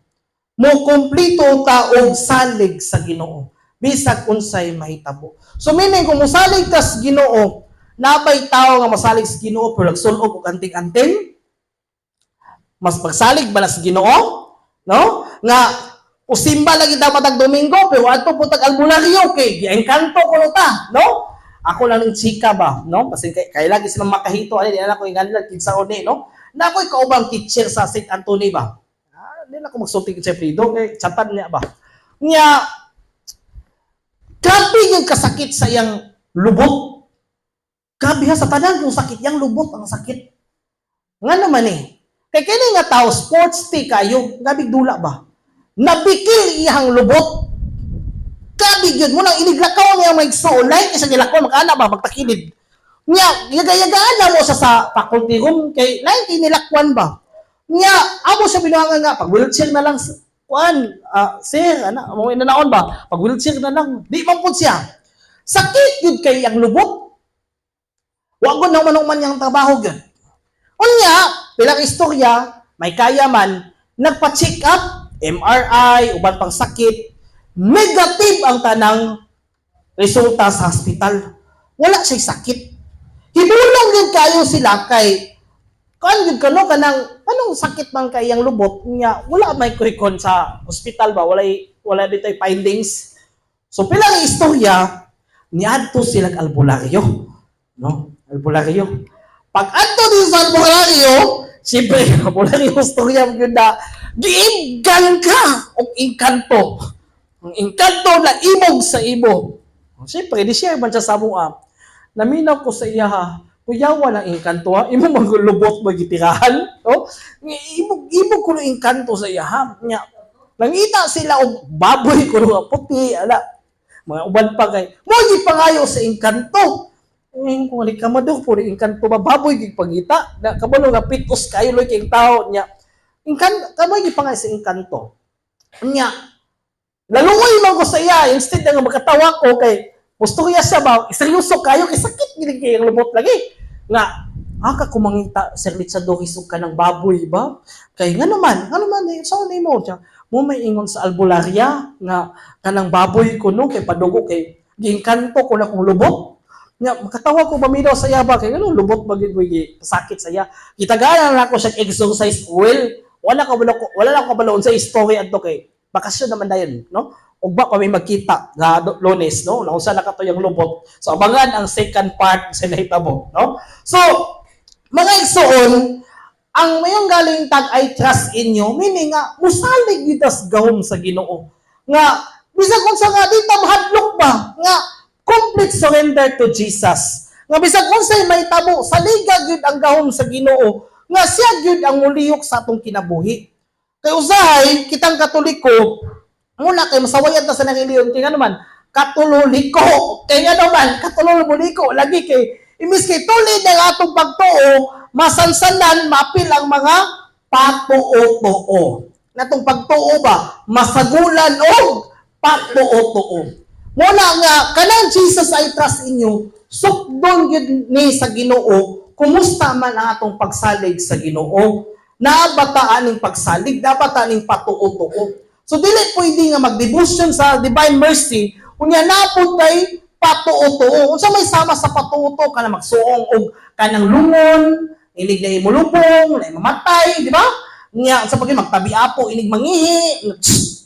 Mo kumplito ta og salig sa Ginoo. Bisag unsay mahitabo. So meaning, kung musalig ta sa Ginoo, nabay tao nga masalig sa Ginoo, pero nagsulog og anting-anting, mas pagsalig ba na sa Ginoo? No? Nga, usimba lagi daw matag Domingo, pero ato po tag albularyo, kay giengkanto ko no ta, no? Ako lang ng chika ba, no? Kasi kay lagi silang makahito, di na ko yung ganila, kinsaon no? Na ako'y kaubang teacher sa St. Anthony ba? Hindi na ako magsulti kay Fredo, kay chatan niya ba? Nga, grabe yung kasakit sa iyang lubot. Grabe ha, sa tanan yung sakit, yung lubot ang sakit. Nga naman Kay kini nga tao, sports ti kayo, gabig dula ba? Nabikil iyang lubot. Gabig yun mo nang iniglakaw niya may soulay, kasi nilakaw, makana ba, magtakilid. Nya, yaga-yagaan na mo sa faculty room, kay lain kinilakwan ba? Nya, amo siya binuhangan nga, pag wheelchair na lang, sir, mo inanaon ba? Pag wheelchair na lang, di man po siya. Sakit yun kay ang lubot. Wag ko naman man yung trabaho yun. Unya, bilang istorya, may kaya man, nagpa-check up, MRI, uban pang sakit, negative ang tanang resulta sa hospital. Wala siya'y sakit. Hibulong din kayo sila kay, anong sakit man kay ang lubot, niya, wala may kurikon sa hospital ba, wala dito findings. So, pilang istorya, niadto silang albularyo. No? Albularyo. Pag adto din sa albularyo, siyempre, albularyo istorya mo yun na, giinggan ka o inkanto. Ang inkanto na imog sa imo. Siyempre, di share man siya sa mua. Naminaw ko sa iya ha, kuya walang inkanto ha, imo maglubot magitirahan. No? Imog ko ng inkanto sa iya ha. Nangita sila og baboy ko ng puti, mga uban pa kay, mogi pangayo sa inkanto. Ngayon kung ka madog po, inkanto baboy gig pagita, na kabalo nga pitos kayo loy kay tao niya. Kamoy gig pangayo sa inkanto. Nya, laluoy man ko sa iya, instead nga magkatawa ko kay, gusto ko siya ba, seryoso kayo, kay sakit gilig kay ang lubot lagi. Nga, ka kumangita, Sir Lichado, hisog ka ng baboy ba? Kay nga naman, saan na mo? Mo may ingon sa albularya, nga, kanang baboy ko no, kay padugo, kay giingkanto ko na kung lubot. Nga, makatawa ko bamidaw sa iya ba, kay ano, lubot ba sakit sa iya. Gitagalan na ako siya exercise oil, wala lang kabalaon sa story adto kay bakasyon naman dayon, no? Ug ba kami magkita nga Lunes, no? Naunsa na kato yung lubot. So abangan ang second part sa nahitabo, no? So mga igsoon, ang mayong galing tag I trust in you, meaning nga musalig gitas gahom sa Ginoo. Nga bisag unsa nga dito mahadlok ba nga complete surrender to Jesus. Nga bisag unsay may tabo sa liga gyud ang gahom sa Ginoo, nga siya gyud ang mulihok sa atong kinabuhi. Kay usahay kitang Katoliko, muna kay masawayan ta sa nangiliyon kay naman katuloliko. Kay naman katuloliko lagi kay imbis kay tulid ang atong pagtuo, masansanan mapil ang mga patuo-tuo. Natong pagtuo ba masagulan og patuo-tuo. Muna nga kanang Jesus I trust in you, sukdon gyud ni sa Ginoo, kumusta man ang atong pagsalig sa Ginoo. Nabataan ng pagsalig, nabataan ng patuo-tuo. So, dili pwede nga mag-devotion sa Divine Mercy, kunya napod kay patuo-tuo. Kung may sama sa patuo-tuo, ka na magsuong o ka ng lungon, inig na imulubong, na mamatay, di ba? Nga, sa pagkin, magtabi-apo, inig mangihi,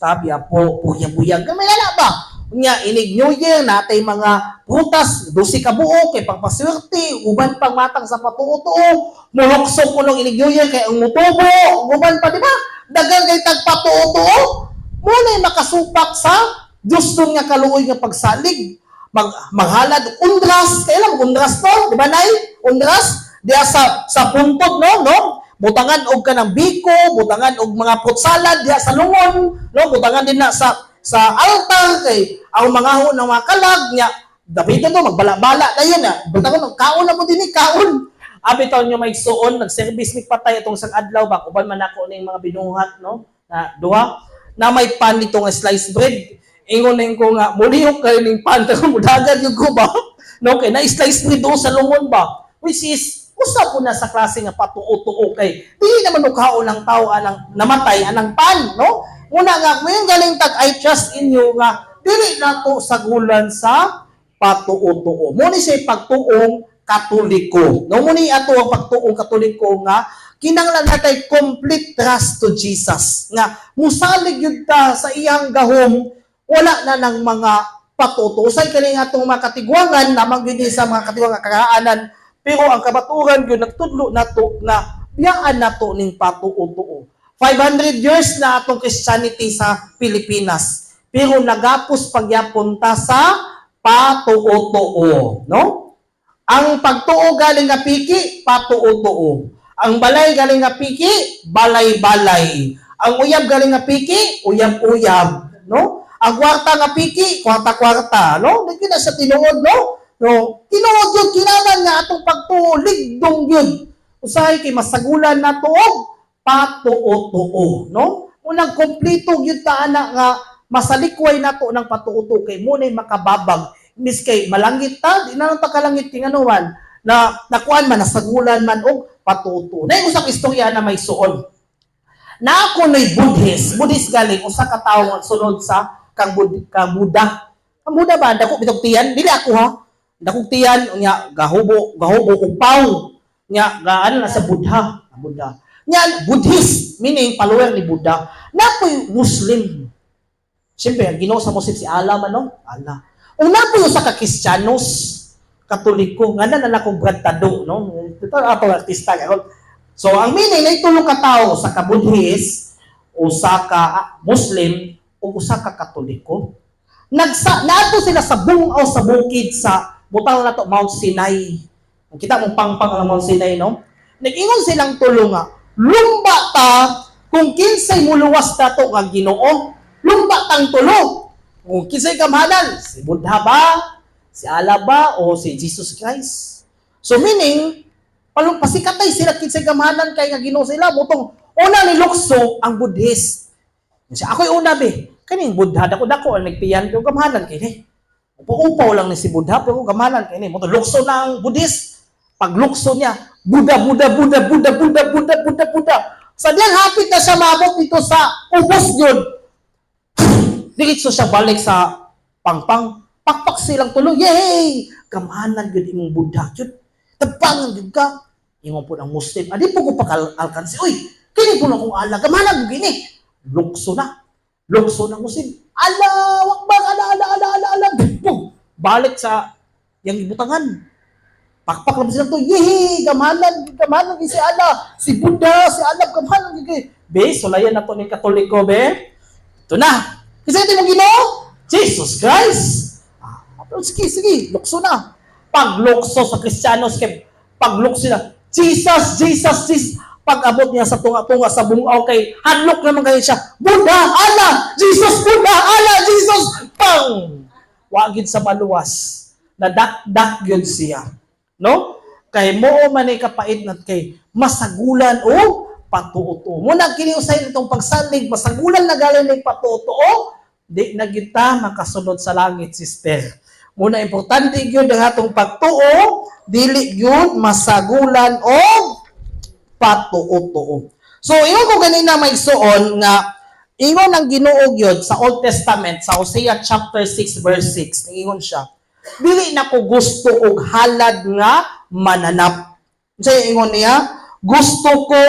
tabi-apo, buyag-buyag, may lala ba? Nga, inig New Year, natay mga prutas, 12 ka buo, kay pagpaswerte, uban pang matang sa patuo-tuo, muloksok ko nung inig New Year, kay ang mutubo, uban pa, di ba? Dagang kay tagpatuo-tuo, muna makasupak sa Diyos doon nga kaluoy nga pagsalig, maghalad, undras, kailan, undras to, di ba, Nay? Undras, diya sa puntod, no? Butangan og ka ng biko, butangan og mga fruit salad, diya sa lungon, no? Butangan din na sa altar kay ang mga ho ng mga kalag niya dapitan to magbala-bala dayon na buntagon kaon na mo dinhi kaon abi taw nyo may suon nag-service mig patay atong sang adlaw ba uban man ako ning mga binuhat no na duha na may pan dito nga sliced bread ingon ning ko nga mulihok kay ning pan pero mudagan yung ko ba no kay na slice bread do sa lungon ba which is usa po na sa klase nga patuo-tuo kay dili naman kaon ng tao anang namatay anang pan no. Una nga, ngayon galing tag I trust in you nga, dili na to sagulan sa patuo-tuo. Muni siya pagtuong Katoliko. No, muni ato ang pagtuong Katoliko nga, kinanglan natay complete trust to Jesus. Nga, musalig yun ta sa iyang gahom, wala na ng mga patuo-tuo. Usay kaling atong mga katigwangan, namang yun sa mga katigwangan kakaanan, pero ang kabaturan yun, nagtudlo na to, na biyaan na to ning patuo-tuo. 500 years na atong Christianity sa Pilipinas. Pero nagapos pagyapunta sa patuo-tuo. No? Ang pagtuo galing nga piki, patuo-tuo. Ang balay galing nga piki, balay-balay. Ang uyab galing nga piki, uyab-uyab, no? Ang kwarta nga piki, kwarta-kwarta, no? Hindi na sa tinuod, no? No, tinuod yun, kinahanglan nga atong pagtuligdong yun. Usahay kay masagulan na tuog, patuo-tuo, no? Unang kompleto yun ta ana nga masalikway na to ng patuo-tuo kay munay makababag. Imbis kay malangit ta, di na lang ta kalangit tinganuan na nakuan man, nasagulan man og patuo-tuo. Na yung usang istorya na may suon. Na ako na'y Buddhist galing, usa ka tawo nga sunod sa kang Buddha. Ang Buddha ba, dako bitog tiyan, dili ako ha. Dakong tiyan, nya gahubo og paw. Nya gaano na sa Buddha. Nya Buddhist, meaning follower ni Buddha. Napoy Muslim. Siyempre, ang Ginoo sa Muslim si Allah man, no? Allah. Ug napoy sa ka Kristiyanos, Katoliko, nga na akong brantado, no? Ito ato artista karon. So, ang meaning na itulong ka tao sa ka Buddhist, o sa ka Muslim, o sa ka Katoliko. Naato sila sa bungaw sa bukid sa butang na to, Mount Sinai. Kita mong pangpang ang Mount Sinai, no? Nag-ingon silang tulong nga, lumba ta kung kinsay muluwas na to nga Ginoo, lumba tang tulo. Kung kinsay kamahanan, si Buddha ba, si Allah ba, o si Jesus Christ. So meaning, pasikatay sila kinsay kamahanan kay nga Ginoo sila, butong una ni Lukso ang Buddhist. Ako'y una be, kaning Buddha, dako-dako ang nagpiyan, pero kamahanan kay ni. Upaw lang ni si Buddha, pero gamanan kay ni. Mo lukso na ang Buddhist. Pag lukso niya, Buddha. Sa diyan hapit na siya mabot dito sa ubos yun. Diretso siya balik sa pangpang. Pakpak silang tulo. Yay! Gamanan yun imong Buddha. Yun. Tabangan yun ka. Ingon po ng Muslim. Adi po ko pakalkansi. Uy, kini po na kong ala. Gamanan yun gini. Lukso na ng Muslim. Ala, wakbang, ala. Balik sa yang ibutangan. Pakpak lang silang to. Yehe, gamanan si Allah. Si Buddha, si Allah, gamanan. Be, sulayan na to ni Katoliko, be. Ito na. Kasi ito yung Ginoo? Jesus Christ. Sige, lukso na. Paglukso sa Kristiyanos, paglukso na. Jesus. Pag-abot niya sa tunga-tunga sa bungaw kay hadlok naman kayo siya. Buddha, Allah, Jesus, Buddha, Allah, Jesus, pang! Wagid sa maluwas. Nadak-dak yun siya. No? Kay mo man ay kapait na kay masagulan o patuo-tuo. Muna kiniusay nitong pagsalig, masagulan na galing ng patuo-tuo, di na kita makasunod sa langit, sister. Muna importante yun ang atong pagtuo, dili yun masagulan o patuo-tuo. So, ingon ko ganina may suon nga ingon ang Ginoo gyud sa Old Testament sa Hosea chapter 6 verse 6. Ingon siya, dili na ko gusto og halad nga mananap. Sa ingon niya, gusto ko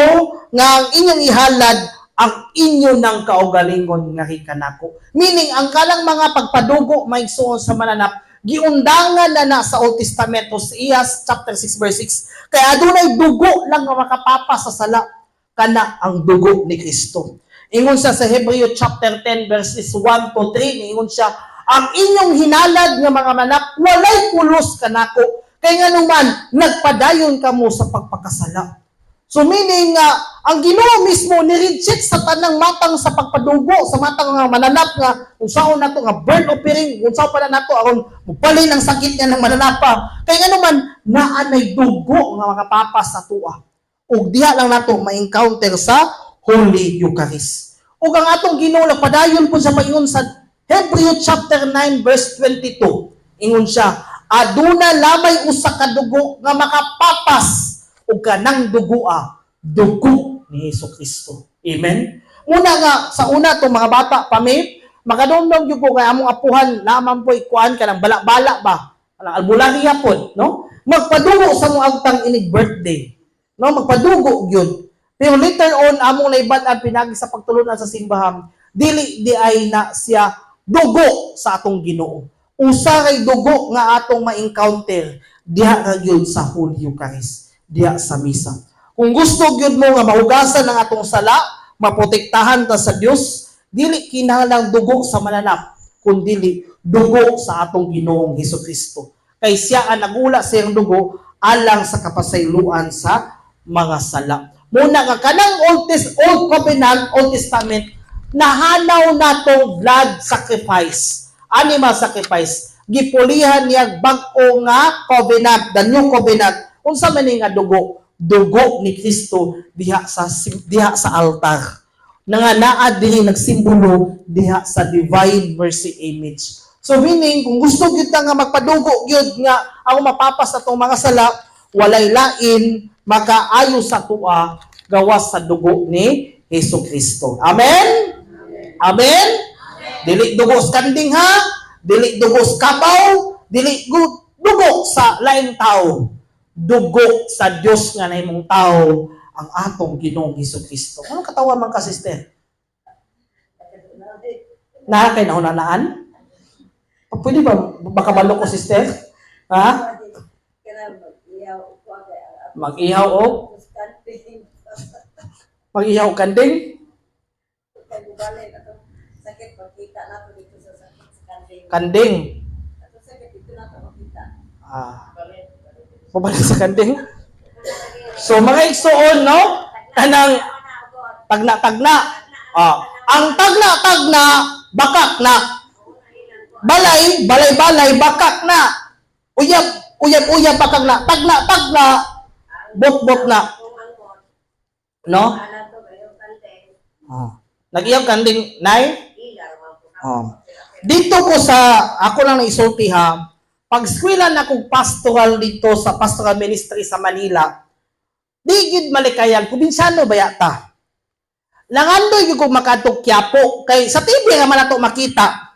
nga ang inyong ihalad ang inyo ng kaugalingon nga hikanako. Meaning ang kalang mga pagpadugo may suon sa mananap giundangan na sa Old Testament Hosea chapter 6 verse 6. Kaya adunay dugo lang nga makapapa sa sala kana ang dugo ni Kristo. Ingon siya sa Hebreo chapter 10 verses 1 to 3, ingon siya, ang inyong hinalad nga mga manap walay pulos kanako. Kaya nga naman nagpadayon kamo sa pagpakasala. So meaning ang Ginoo mismo ni-reject sa tanang matang sa pagpadugo, sa matang nga mananap nga kung saan nato nga burn offering, kung saan pa na nato aron mupalay ng sakit niya ng mananapa. Kaya nga naman naanay dugo nga makapapa sa tuwa. Ug diha lang nato ma-encounter sa Holy Eucharist. Ug ang atong Ginoo nagpadayon po sa paingon sa Hebreo chapter 9 verse 22. Ingon siya, aduna lamay usa ka dugo nga makapapas o kanang dugo ni Jesucristo. Amen? Una nga, sa una itong mga bata, pamip, makadumdum yung po kaya among apuhan, naman po ikuan ka ng bala-bala ba? Albulariya po, no? Magpadugo sa mong agtang inig birthday. No? Magpadugo yun. Pero later on, among naibad ang pinagi sa pagtulunan sa simbahan, dili di ay na siya dugo sa atong Ginoo. Usa kay dugo nga atong ma-encounter diha ra gyud sa Holy Eucharist, diha sa misa. Kung gusto gyud mo nga mahugasan ang atong sala, maprotektahan ta sa Dios, dili kinahanglang dugo sa mananap, kundi dugo sa atong Ginoong Hesukristo. Kay siya ang nagula sa iyang dugo alang sa kapasayloan sa mga sala. Muna nga kanang Old Covenant, Old Testament, nahanaw na tong blood sacrifice, animal sacrifice. Gipulihan niya bag-o nga covenant, the new covenant. Unsa man nga dugo ni Kristo diha sa altar. Nga naa dinhi nagsimbolo diha sa divine mercy image. So meaning kung gusto gyud nga magpadugo gyud nga ang mapapas atong mga sala, walay lain makaayo sa tuwa gawas sa dugo ni Hesus Kristo. Amen. Amen. Dili dugo sa kanding ha, dili dugo sa kabaw, dili dugo sa laing tao. Dugo sa Dios nga nahimong tao ang atong Ginoong Hesus Kristo. Ano katawa man ka, sister? Na kay naunanaan? Pwede ba makabalo ko, sister? Ha? Mag-ihaw o? Mag-ihaw kanding? Kanding. Pabalik sa kanding? So, mga igsoon, no? Kanang tagna-tagna. Ang tagna-tagna, bakak na. Balay, bakak na. Uyab, bakak na. Tagna, bot na. No? Nag-iyab kanding, nay? Dito ko ako lang naisulti ha, pag-skwilan akong pastoral dito sa pastoral ministry sa Manila, di gid malikayan, probinsyano ba yata? Langandoy yung kung makatog Quiapo, kay sa TV nga man ato makita.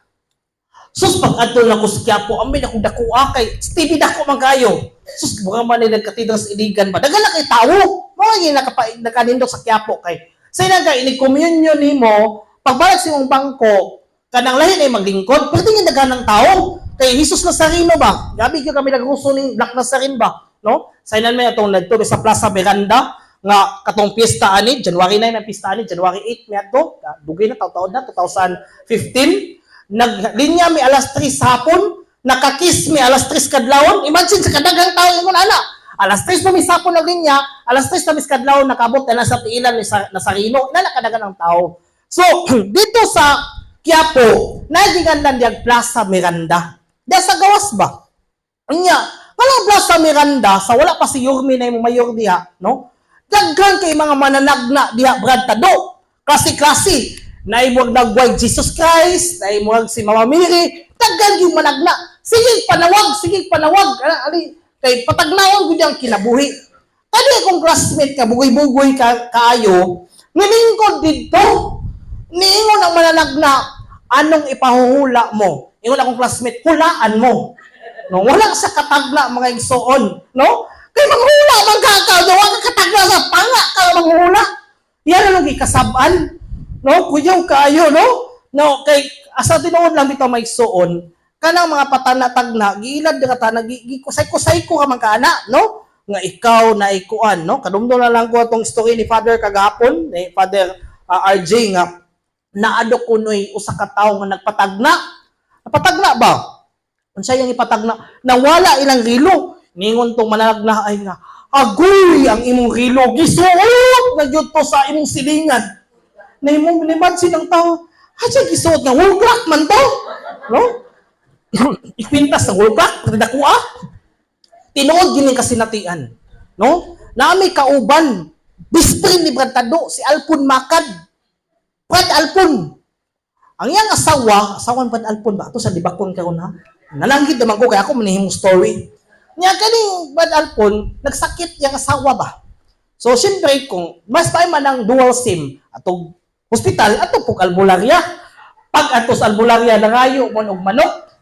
Sus, pag ato na ko sa Quiapo, amay na kong dakua, kay sa TV dako man kayo. Sus, mga man nila katidang sa iligan ba? Dagala kay tao, mga yung nakanindok sa Quiapo, kay sa inaga, ini-communion ni mo, pagbalik sa mong bangko, kanang lahi na maglingkod, pwede nga daganang tao. Kay Jesus Nazareno ba? Gabi ka kami nagruso ni Black Nazarene ba? No? Sa inan may atong nagtuloy sa Plaza Miranda, nga katong piyesta ani, January 9 ang piyesta ani, January 8 may ato, dugay na taon na, 2015. Naglinya mi alas 3 hapon, nakakiss mi alas 3 kadlawon. Imagine sa kadagang tao ingon ana. Alas 3 pa mi hapon naglinya, alas 3 na mi kadlawon nakabot na sa tiilan ni Nazareno, kadagang tao. So, dito sa Quiapo, nagingan lang diyag Plaza Miranda. Diya sa gawas ba? Anya, walang Plaza Miranda, sa wala pa si Yormi na yung mayor diya, no? Daghan kay mga mananagna diya, Brad Tado. Klase-klase. Naimog nagwag Jesus Christ, naimog si Mama Mary, daghan yung managna. Sige panawag. Kay patagnaon gud ang kinabuhi. Kani kung classmate ka, bugoy-bugoy kaayo, nilingkod dito. Niingon ang mananagna, anong ipahuhula mo? Ingon akong classmate, hulaan mo. No, wala sa katagna mga igsoon, no? Kay manghula man ka, wala ka katagna sa panga ka manghula. Yan ang gikasaban, no? Kuyaw kaayo, no? No, kay asa tinuod lang bitaw may igsoon, kanang mga patana-tagna, giilad ka ta kusay ko ka man kana, no? Nga ikaw na ikuan, no? Kadumdum na lang ko atong story ni Father kagahapon, ni Father RJ nga naado kunoy usa ka tawo nga nagpatagna. Napatagna ba? Unsa yang ipatagna? Nawala ilang rilo. Ningon tong mananagna ay nga, agoy ang imong rilo gisuot na gyud to sa imong silingan. Na imong nimadsin ang tawo, hadya gisuot nga wall clock man to. No? Ipintas sa wall clock, pagdakua. Tinuod gining kasinatian. No? Naami kauban, bisprin ni Brad Tado, si Alpon Makad. Brad Alpon. Ang iyang asawan Brad Alpon ba? Ito sa dibakon karon ha. Nalanggit naman ko kaya ako manihimong story. Niya kaning Brad Alpon, nagsakit yung asawa ba? So siyempre kung mas tayo man ang dual SIM atong hospital ato pug albularya. Pag atos albularya nangayo mo og manok,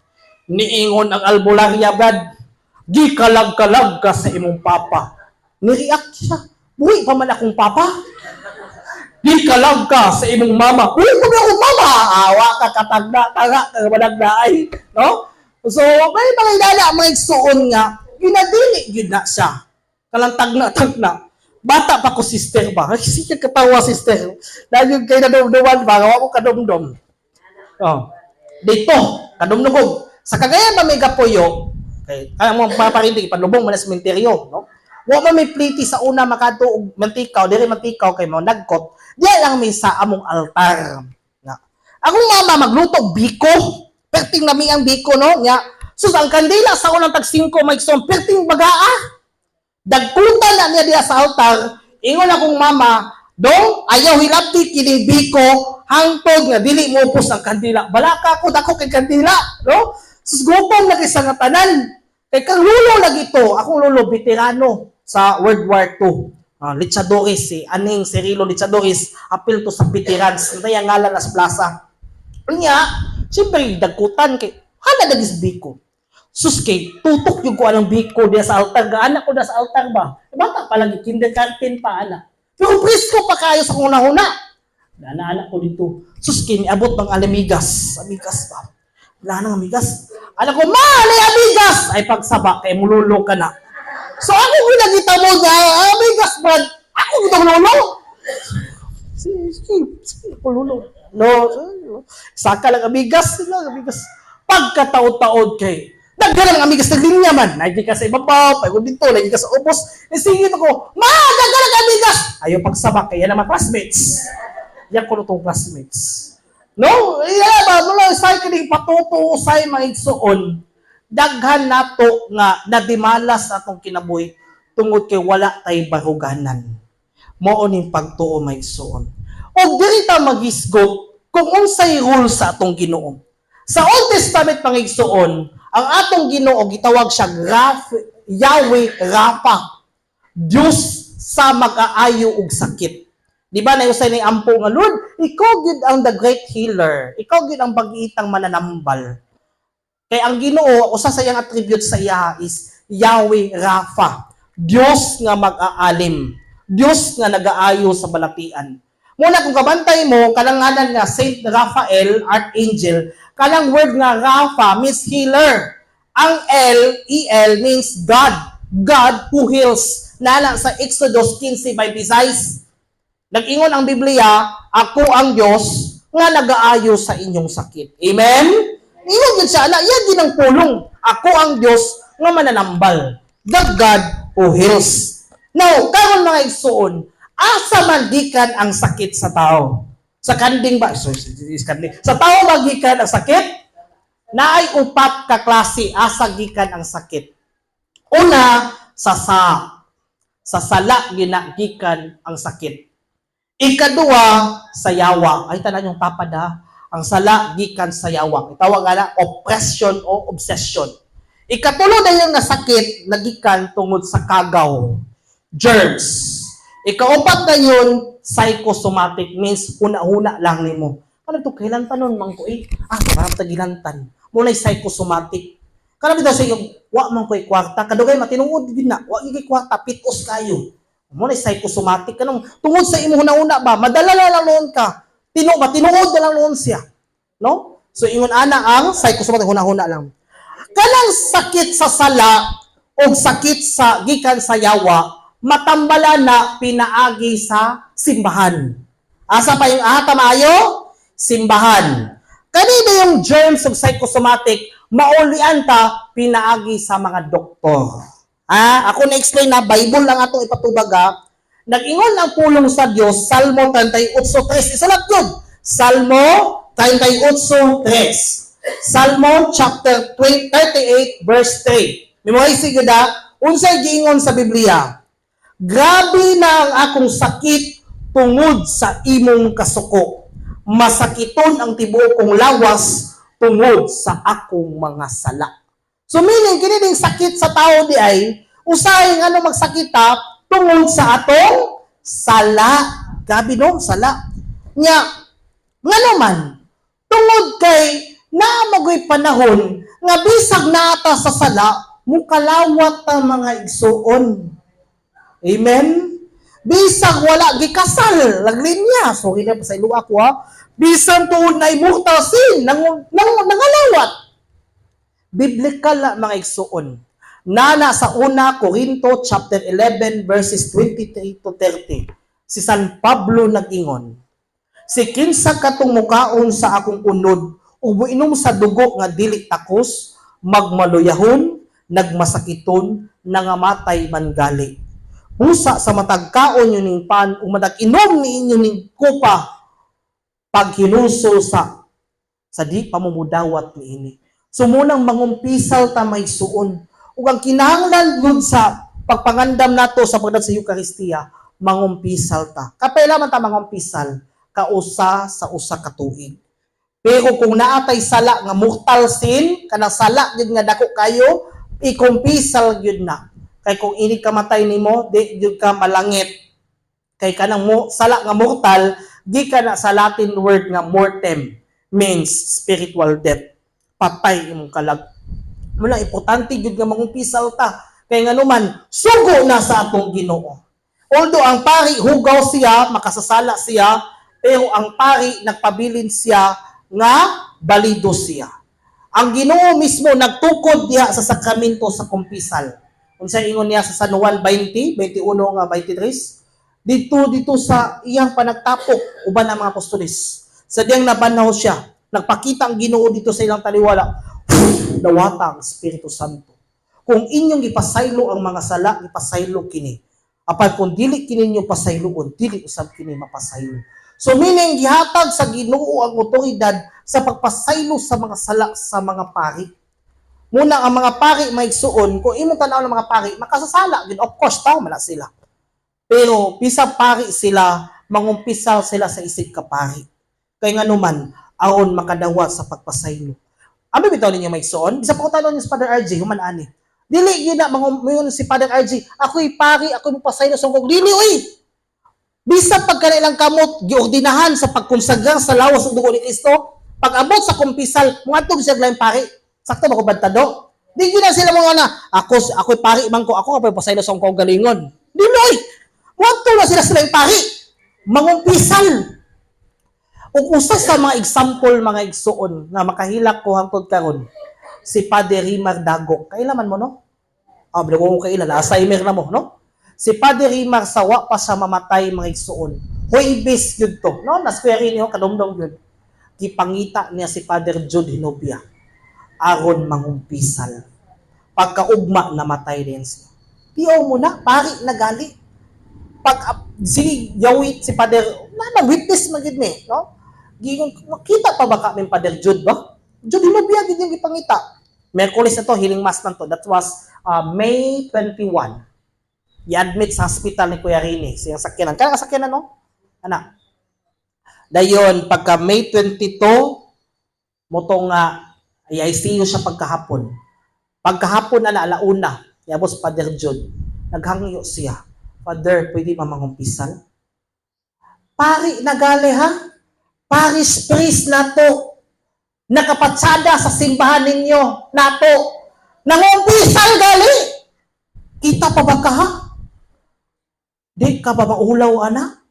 niingon ang albularya Brad, di kalag-kalag ka sa imong papa. Ni-react siya. Buhi pa man akong papa. Di kalag ka sa imong mama. Uy, kung akong mama, awa ka katagda, taga, kamanagdaay. No? So, may mga ilala, mga igsuon nga, ginadili, yun na siya. Kalang tagna. Bata pa ko, sister ba? Sige katawa, sister. Dahil kayo nadumduman ba? Gawa ko kadumdum. Oh. Dito, kadumdum. Sa Cagayan ba may gapoyo, okay, kaya mo maparindig, panlubong man sa sementeryo, no? Wa man may pliti sa una makadto og mantikaw, diri mantikaw kay mo nagkot. Diya lang may sa among altar. Nga. Akong mama magluto og biko. Perting nami ang biko no. Nga. Sus ang kandila sa unang tag 5 maigsoon perting bagaa. Dagkutan na niya diya sa altar. Ingon akong mama, dong ayaw hilabti kini biko hangtod nga dili mo upos ang kandila. Balaka ko dako kay kandila, no? Sus gupong lagi sa nga tanan. Kay kang lulo lagi to, akong lulo veterano sa World War II. Lichadores, si Aning Cirilo Lichadores, apil to sa veterans. Nantay ang ngalan as plaza. Unya, siyempre dagkutan kay hala dagis biko. Sus kay tutok yung ko anong biko diya sa altar. Anak ko na sa altar ba? Bata pa lagi, kindergarten pa anak. Pero presko pa kayo sa una-una. Anak ko dito. Sus kay niabot ng alamigas. Amigas ba? Wala nang amigas. Anak ko, mali amigas! Ay pagsaba, kay mululong ka na. So ako ginagita mo niya, amigas ba? Ako gitang lolo. Sige, pululong. No, saka lang amigas. Pagkataon-taon kay daghan ang amigas na linya man. Lagi ka sa ibabaw, pagod dito, lagi ka sa ubos. Isingit ako, daghan ang amigas! Ayaw pagsaba, kaya naman classmates. Yan ko itong classmates. No? Iya ba? Mula say kining patuto say maigsuon. Daghan nato nga nadimalas atong kinabuhi tungod kay wala tay baruganan. Mao ning pagtuo maigsuon. Og diri ta magisgot kung unsay rule sa atong Ginoo. Sa Old Testament pangigsuon, ang atong Ginoo gitawag siya Yahweh Rapha. Diyos sa mag-aayo og sakit. Di ba nausay ni ampo nga Lord, ikaw gid ang the great healer. Ikaw gid ang bag-iitang mananambal. Kay ang Ginoo usa sa iyang attribute sa iya is Yahweh Rapha. Diyos nga mag-aalim. Diyos nga nagaayo sa balatian. Muna kung kabantay mo kanang ngalan nga Saint Raphael, Archangel, kanang word nga Rapha means healer. Ang El means God. God who heals. Nana sa Exodus 15:26. Nag-ingon ang Biblia, ako ang Diyos nga nagaayo sa inyong sakit. Amen? Ingon yun siya, yan din ang pulong. Ako ang Diyos nga mananambal. The God who heals. Now, karon mga igsuon, asa magikan ang sakit sa tao? Sa kanding ba? Sa tao magikan ang sakit? Naay upat ka klase asa gikan ang sakit. Una, sa sala ginagikan ang sakit. Ikadua, sa yawa. Ay, tanan yung tapad ha. Ang sala, gikan sa yawa. Itawag nga na, oppression o obsession. Ikatulo na yung nasakit, nagikan tungod sa kagaw. Germs. Ikaupat na yun, psychosomatic means huna-huna lang ni mo. Ano ito, kailan tanon, mangko eh? Parang tagilantan. Muna psychosomatic. Karang dito sa iyo, wa man ko'y kwarta. Kadugay, matinuod din na. Wa ko'y kwarta, pitos kayo. Muna psychosomatic kanang tungod sa imo una ba madala na lang noon ka tinuod na lang noon siya no so ingon ana ang psychosomatic huna lang kanang sakit sa sala o sakit sa gikan sa yawa matambalan na pinaagi sa simbahan asa pa yung maayo simbahan kanina yung germs of psychosomatic maulian ta pinaagi sa mga doktor. Ako na-explain na, Bible lang atong ipatubag ha. Nag-ingon ang pulong sa Diyos, Salmo 38:3. Isulat yun. Salmo 38:3. Salmo chapter 38 verse 3. Memorize ko da, unsay giingon sa Biblia. Grabe na ang akong sakit tungod sa imong kasuko. Masakiton ang tibuok kong lawas tungod sa akong mga sala. So meaning, kinining sakit sa tao di ay, usahay nga magsakita tungod sa atong sala. Gabi no, sala. Nga naman, tungod kay naamagoy panahon, nga bisag naata sa sala, mukalawat ang mga igsuon. Amen? Bisag wala, gikasal, laglinya. So, hindi pa sa ilo ako ha. Bisag tuon na imurtasin, nangalawat. Biblical na mga igsuon. Nana sa una Corinto chapter 11 verses 23-30. Si San Pablo nag-ingon, si kinsa katong mukaon sa akong unod, ug moinom sa dugo nga dili takos, magmaluyahon, nagmasakiton, nangamatay man gali. Busa sa matag kaon yun ning pan, umadag inom ni inyo ning kupa, pag hinuso sa di pamumudawat ni ini. So munang mangumpisal ta may suon. Ug ang kinahanglan gud sa pagpangandam nato sa pagdad sa Eucharistia, mangumpisal ta. Kapela man ta mangumpisal, kausa sa usa ka tuig. Pero kung naatay sala nga mortal sin, kanang sala gid nga dako kayo, ikumpisal gyud na. Kay kung ini kamatay nimo, di gyud ka malangit. Kay kanang sala nga mortal, di ka na sa Latin word nga mortem, means spiritual death. Patay imong kalag. Muna importante gyud nga mangumpisal ta. Kay nga naman, sugo na sa atong Ginoo. Although ang pari hugaw siya, makasasala siya, pero ang pari nagpabilin siya nga balido siya. Ang Ginoo mismo nagtukod diha sa sakramento sa kumpisal. Unsa ingon niya sa San Juan 20, 21 nga 23, dito sa iyang panagtapok uban ang mga apostoles. Sa diyang nabanaw siya, nagpakita ang Ginoo dito sa ilang taliwala, dawata ang Espiritu Santo. Kung inyong ipasaylo ang mga sala, ipasaylo kini. Apan kung dili kini ninyo pasayloon, dili usab kini mapasaylo. So meaning gihatag sa Ginoo ang otoridad sa pagpasaylo sa mga sala sa mga pari. Muna ang mga pari maigsuon, kung imong tanaw ng mga pari, makasasala gid, of course tao man sila. Pero bisag pari sila, mangumpisal sila sa isig ka pari. Kay nga naman aron makadawat sa pagpasaylo. Abi bitaw ninyo maigsuon, bisa pa ko tanong ni Father RJ human ani. Dili gyud na mangumayon si Father RJ, ako'y pari, ako'y magpasaylo sa kog dili oy. Bisag pagkanilang kamot giordinahan sa pagkonsagra sa lawas ug dugo ni Kristo, pag abot sa kumpisal, muadtog siya lain pari. Sakto ba ko bantado? Di gyud na sila mga na, ako'y pari man ko, ako kapay pasaylo sa kog galingon. Dili oy. Muadtog na sila lain pari. Mangumpisal. Ug usa sa mga example mga igsuon nga makahilak ko hangtod karon, si Padre Rimar Dagok. Kailaman mo no? Bro ko kaila, Alzheimer na mo, no? Si Padre Rimar sawa pa sa mamatay mga igsuon. Huwebes yun to, no? Nasquare niyo, kadumdong yun. Gipangita niya si Padre Jude Hinobia. Aron mangumpisal. Pagkaugma, namatay din siya. Tiyaw mo na, pari na gali. Pag si Yawit, si Padre, witness magid ni, no? Makita pa ba kami Padre Jude ba? Jude Hinobia, gid yung gipangita. Merkulis na to, healing mass na to. That was May 21. I-admit sa hospital ni Kuya Rini. Siyang sakyanan. Kaya sakyanan, no? Anak. Dayon, pagka May 22, motong i-ICU siya pagkahapon. Pagkahapon na alauna, yabos Father John, naghangyo siya. Father, pwede mamangumpisal? Pari, nagali ha? Parish priest na to. Nakapatsada sa simbahan ninyo na to. Nangumpisal gali. Kita pa ba ka ha? Di ka ba maulaw, anak?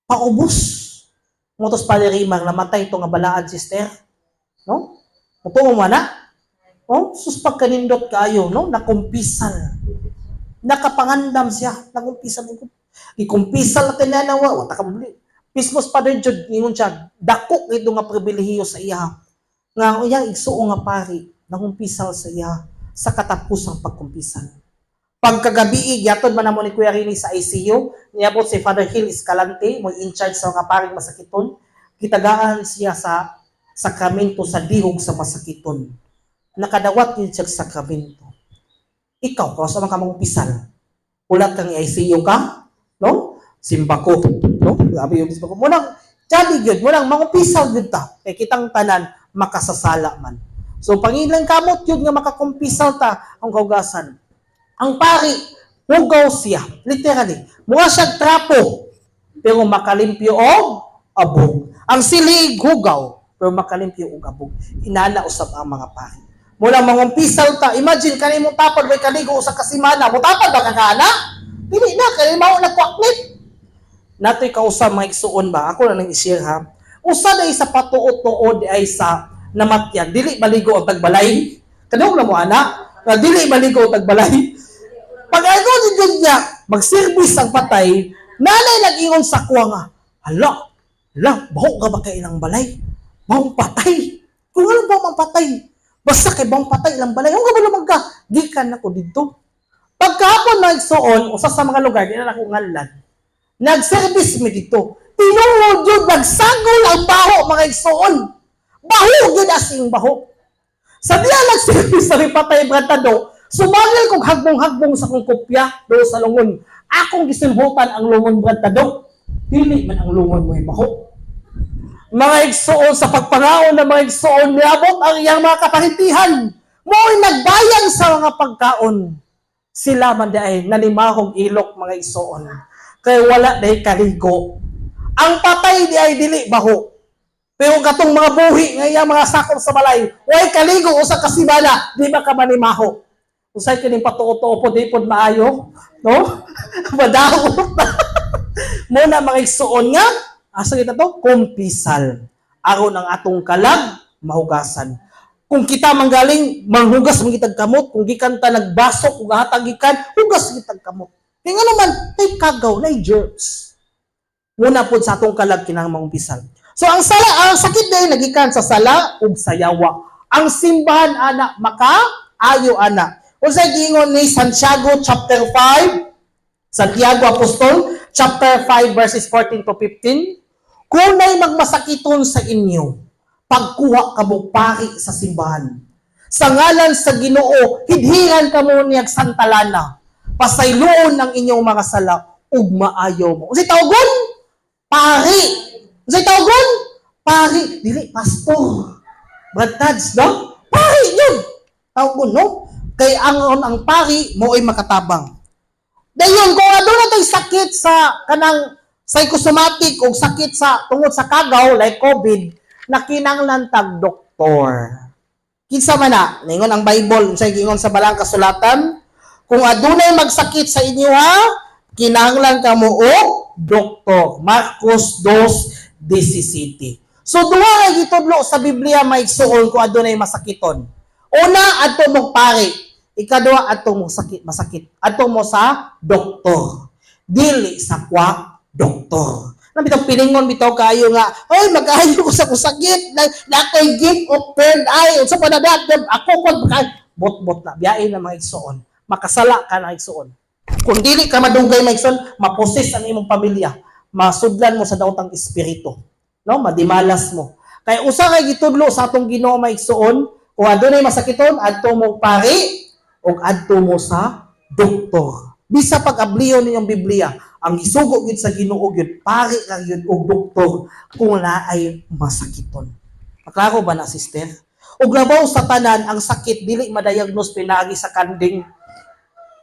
Paubos. Motos Padre Rimar, namatay ito nga balaan, sister. No? Mutungo mo, anak? Oh, sus pagkanindot kayo, no? Nakumpisal. Nakapangandam siya. Nakumpisal. Ikumpisal na tinanawa. Wata ka muli. Pismos Padre Jude, ingon siya, dakok ito nga pribilehiyo sa iya. Nga, iyang igsuo nga pari, nakumpisal sa iya sa katapusang pagkumpisal. Pagkagabi, yatod man mo ni Kuya Rini sa ICU, niyabot si Father Hill Escalante, mo in charge sa mga paring masakiton, kitagaan siya sa sakramento sa dihog sa masakiton. Nakadawat niya siya sa sakramento. Ikaw, kung saan ka mangumpisal, ulat kang ICU ka, no? Simba ko, no? Sabi yung simba ko, munang, jabi yun, munang mangumpisal yun ta, kay kitang tanan, makasasala man. So, pangilang kamot yun nga makakumpisal ta ang kaugasan. Ang pari, hugaw siya. Literally. Mukha siya trapo, pero makalimpyo o abog. Ang silig, hugaw, pero makalimpyo o abog. Inanausap ang mga pari. Mula mangumpisal ta, imagine, kanina mong tapad, may kaligo sa kasimana. Mutapad ba kakana? Hindi na, kanina mo nagkwaknit. Nato'y kausap mga igsuon ba? Ako na nang i-share ha. Usa na sa patuot-tuod ay sa namatyan. Dili maligo ang tagbalay. Kanina mo mo, anak? Dili maligo ang tagbalay. Pag ano din niya, mag-service ang patay, nanay nag-ingon sa kuwa nga, hala, baho ka ba kayo ng balay? Bahong patay. Kung ano ba ang patay? Basta kay bahong patay ilang balay, ang gabalo magka, gikan ako dito. Pagkahapon mga igsoon, usa sa mga lugar, di na ako ngalan, nag-service mi dito. Tinuod yun, nagsagol ang baho mga igsoon. Baho yun asing baho. Sa diya nag-service sa ripatay brantado, sumangil kong hagbong-hagbong sa kong kopya do sa lungon. Akong gisimhutan ang lungon brantado. Dili man ang lungon mo baho. Mga igsoon, sa pagpangaon ng mga igsoon, niabot ang iyang mga kapahintihan. Mo'y nagbayang sa mga pagkaon. Sila man di ay nanimahong ilok mga igsoon. Kaya wala na kaligo. Ang patay di ay dili baho. Pero katong mga buhi, ngayang mga sakop sa balay, way kaligo o sa kasibala, di ba ka manimaho? Usay kining patuo-tuo po, di po maayo, no? Madaot na. Muna mga igsoon nga, asa kita to? Kumpisal. Aron ang atong kalag, mahugasan. Kung kita manggaling, manghugas magitag kamot. Kung gikan ta nagbasok, kung hatag gikan, hugas gitag kamot. Kaya nga naman, may kagaw, may germs. Muna po sa atong kalag, kinang mangumpisal. So, ang sakit na nagikan sa sala ug sa yawa. Ang simbahan, ana, maka-ayo, ana. Kung sa giingon ni Santiago, chapter 5, Santiago Apostol, chapter 5, verses 14 to 15, kung na'y magmasakiton sa inyo, pagkuha kamo pari sa simbahan. Sa ngalan sa Ginoo, hidhiran kamo niyag santalana, pasayloon ang inyong mga sala, ug maayo mo. Kasi tawgon, pari. Kasi tawgon, pari. Dili, pastor. Bratads, no? Pari yun. Tawgon, no? Kay ang pari, mo ay makatabang. Dayon, kung ano na tayo sakit sa kanang psychosomatic o sakit sa tungod sa kagaw, like COVID, na kinanglan tag doktor. Kinsa man na, ningon ang Bible, sa gingon sa balang kasulatan, kung adunay magsakit sa inyo ha, kinanglan kamo og doktor. Marcos 2:17. So duha ay gitudlo sa Biblia may igsuon kung adunay masakiton. Una adto mo pari, ikaduha adto mo masakit. Adto mo sa doktor. Dili sa kwa doktor. Bitaw pilingon bitaw kayo nga, oy mag-ayo ko sa kusakit, na kay gift of third eye, unsa pa na ako kon bot-bot na biyain na mga igsuon. Makasala ka na igsuon. Kung dili ka madugay mga igsuon, maposes ang imong pamilya. Masudlan mo sa daotang espiritu, no? Madimalas mo. Kay usa kay gitudlo sa atong Ginoo mga igsuon, kung adunay masakiton, adto mo pari ug adto mo sa doktor. Bisa pag-abliyon ninyong Biblia, ang isugo gid sa Ginoo gyud pari lang yun og doktor kung naay masakiton. Maklaro ba na, sister? Ug labaw sa tanan ang sakit dili madayagnos pinaagi sa kanding,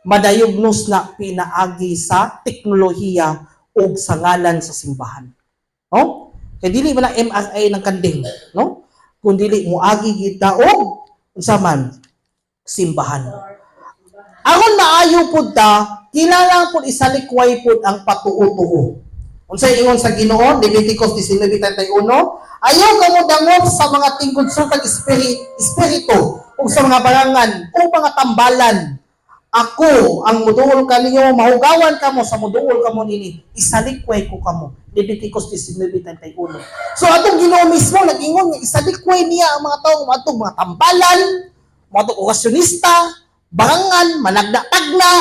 madayagnos na pinaagi sa teknolohiya ug sa ngalan sa simbahan. No? Kay dili man ang MRI ng kanding, no? Kung dili mo agi gid ta og unsa man simbahan. Aron maayo pud ta, kinahanglan pud isalikway pud ang patuo-tuo. Unsay ingon sa Ginoo, Leviticus 19:31, ayaw kamo dangon sa mga tingkonsultang espiritu ug sa mga barangan o mga tambalan. Ako ang muduol kaninyo, mahugawan kamo sa muduol kamo nini, isalikway ko kamo. Leviticus 19:31. So atong Ginoo mismo nag-ingon nga isalikway niya ang mga tawo atong mga tambalan, mga orasyonista, barangan, managda-tagna,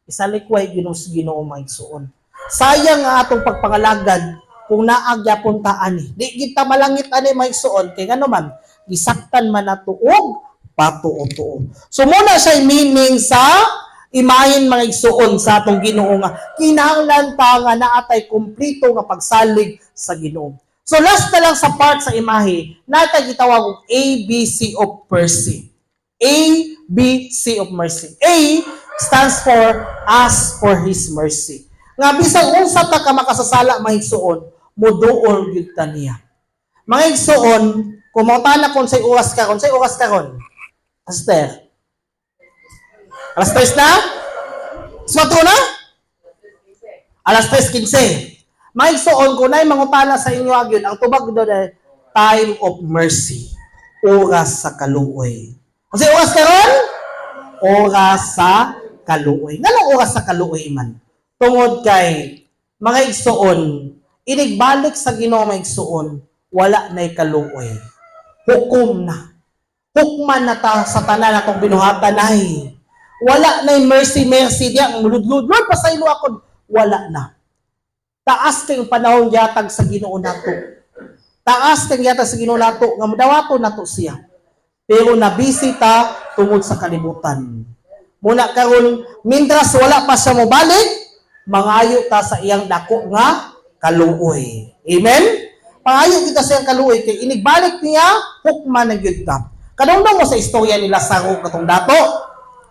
isalikway Ginoo mga igsuon. Sayang nga atong pagpangalagad kung naagya punta ani. Di kita malangit ani mga igsuon kay ngano man gisaktan man nato og patuo-tuo. So muna siya meaning sa imahin mga igsuon sa atong Ginoo nga kinahanglan ta nga naatay kumpleto nga pagsalig sa Ginoo. So last na lang sa part sa imahe, natay gitawag og ABC of mercy. ABC of mercy. A stands for ask for His mercy. Nga bisag unsa ta ka makasasala mga igsuon, moduol gyud ta niya. Mga igsuon, kung mautana kon say oras karon, Aster. Alas 3 na? Sumato na? Alas 3:15. Mga igsuon, kung na'y mangutana sa inyo agyon, ang tubag doon ay time of mercy. Oras sa kaluoy. Kasi oras karon? Oras sa kaluoy. Ngano oras sa kaluoy man? Tungod kay mga igsuon, inigbalik sa Ginoo mga igsuon, wala na'y kaluoy. Hukom na. Hukman na ta sa tanan atong binuhatan ay. Wala na yung mercy diya. Ang Lord, pasaylo ako. Wala na. Taas kayong panahon yatag sa Ginoo nato. Taas kayong yatag sa Ginoo nato. Nga madawato nato siya. Pero nabisita tungod sa kalibutan. Muna karon, mintras wala pa siya mobalik, mangayo ta sa iyang dako nga kaluoy. Amen? Pangayo kita sa iyang kaluoy kay inigbalik niya hukman ng gyud ka. Kadungdong mo sa istorya ni Lazaro katong dato.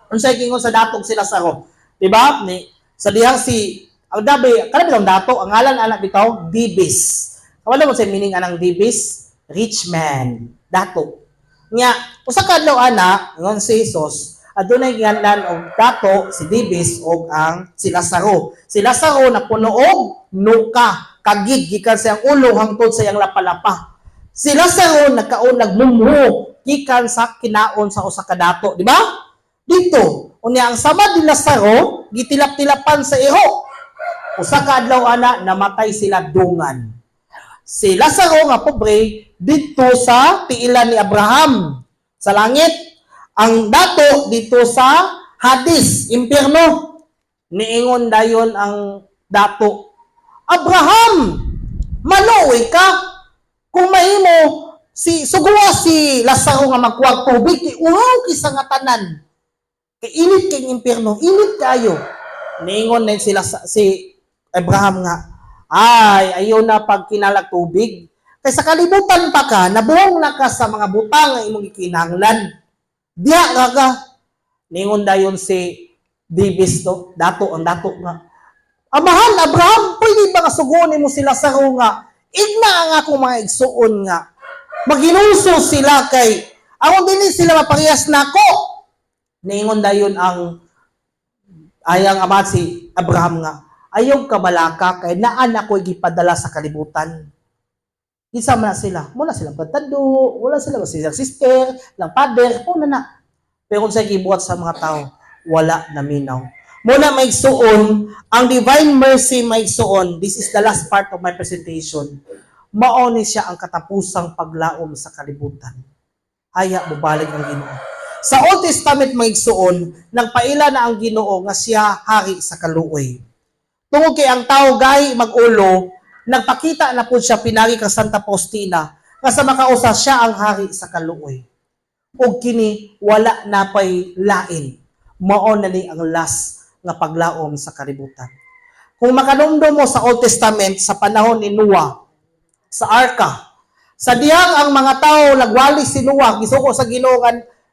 Unsay gingon sa datong si Lazaro? Diba? Sa dihang si ang dabi, kada bitong dato, ang ngalan anak bitaw Dibis. Wala mo sa meaning anang Dibis, rich man, dato. Nya, usa ka adlaw ana, ngon si Jesus, adunay gihanlan og dato si Dibis og ang si Lazaro. Si Lazaro napuno og nuka, kagid gikan sa iyang ulo hangtod sa iyang lapalapa. Si Lazaro nagmumho gikan sa kinaon sa usa ka dato, di ba? Dito, unya ang sama ni Lazaro gitilap-tilapan sa iho. Usa ka adlaw ana namatay sila dungan. Si Lazaro nga pobre dito sa tiilan ni Abraham sa langit. Ang dato dito sa Hades, impyerno. Niingon dayon ang dato, Abraham, maluoy ka. Kung mahimo suguwa si Lazaro nga magkuwag tubig, uhaw kisa nga tanan. Kay init kay impyerno, init kayo. Niingon na si Abraham nga, ay, ayaw na pag kinalag tubig. Kay sa kalibutan pa ka, nabuhong na ka sa mga butang nga imong ikinahanglan. Diya nga. Ningon dayon si Dibis to, dato ang dato nga. Amahan, Abraham, pwede ba nga sugunin mo sila sa nga? Igna ang akong mga igsuon nga. Maginuso sila kay, ako din sila maparehas na ako. Ningon dayon ang ayang ama si Abraham nga. Ayaw ka malaka kay naan ako gipadala sa kalibutan. Isa man sila. Muna silang pagtado, wala silang sister, lang father, muna na. Pero kung sa gibuhat sa mga tao, wala na minaw. Muna may suon, ang divine mercy may suon. This is the last part of my presentation. Maoni siya ang katapusang paglaom sa kalibutan. Haya, bubalig ang Ginoo. Sa Old Testament may suon, nagpaila na ang Ginoo nga siya hari sa kaluoy. Tungod kay ang tao gay mag-ulo, nagpakita na po siya pinagi kang Santa Faustina nga sa makausa siya ang hari sa kaluoy. O kini wala na pay lain. Mao na ni ang last nga paglaom sa kalibutan. Kung makanumdum mo sa Old Testament sa panahon ni Noah sa arka, sa dihang ang mga tao nagwali si Noah, gisuko sa Ginoo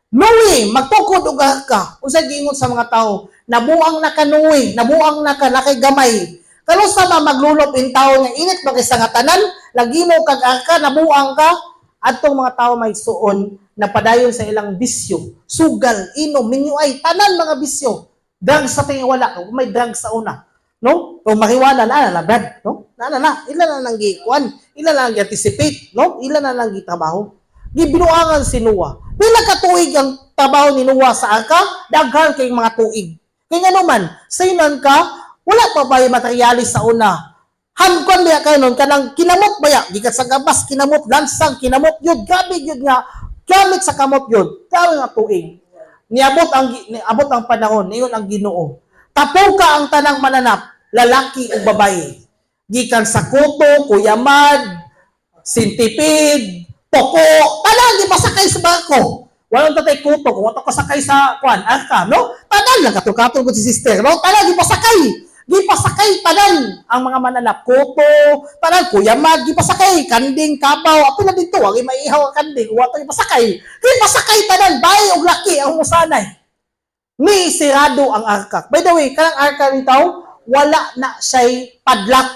Noe, magtukod og arka. Unsa giingon sa mga tao? Nabuang na ka Noe, nabuang na ka nakay gamay. Kano sa maglulop in tao nga init ba kay sa tanan, lagi mo kag arka, nabuang ka. Adtong mga tao may suon na padayon sa ilang bisyo, sugal, inom, minyuay, tanan mga bisyo. Drugs sa tingin wala, may drugs sa una. No? Kung marijuana na bad, no? Na, ilan na lang gikuan, ilan na lang anticipate, no? Ilan na lang gitrabaho. Gibinuangan si Noah. Pila ka tuig ang trabaho ni Noah sa arka, daghan kay mga tuig. Kaya nga naman, sayunan ka, wala pa ba yung materialis sa una? Hangkon ba kayo nun, kanang kinamot ba ya? Gikat sa gabas, kinamot, lansang, kinamot yun, grabe yun nga, gamit sa kamot yun, grabe nga tuig. Niabot ang panahon, niyon ang Ginoo. Tapo ka ang tanang mananap, lalaki o babae. Gikan sa kuto, kuyamad, sintipid, toko, tanan, di pasakay sa barko. Walang tatay kuto, kung wato kasakay sa arka, no? Tanan lang, katul-katul ko si sister, no? Tanan, di pasakay. Di pasakay, tanan, ang mga mananap, kuto, tanan, kuyamad, di pasakay, kanding, kabaw, ato na dito, ang maihaw ang kanding, wato di pasakay. Di pasakay, tanan, bahay o laki, ang musanay. May sirado ang arka. By the way, kanang arka nito, wala na siya'y padlock.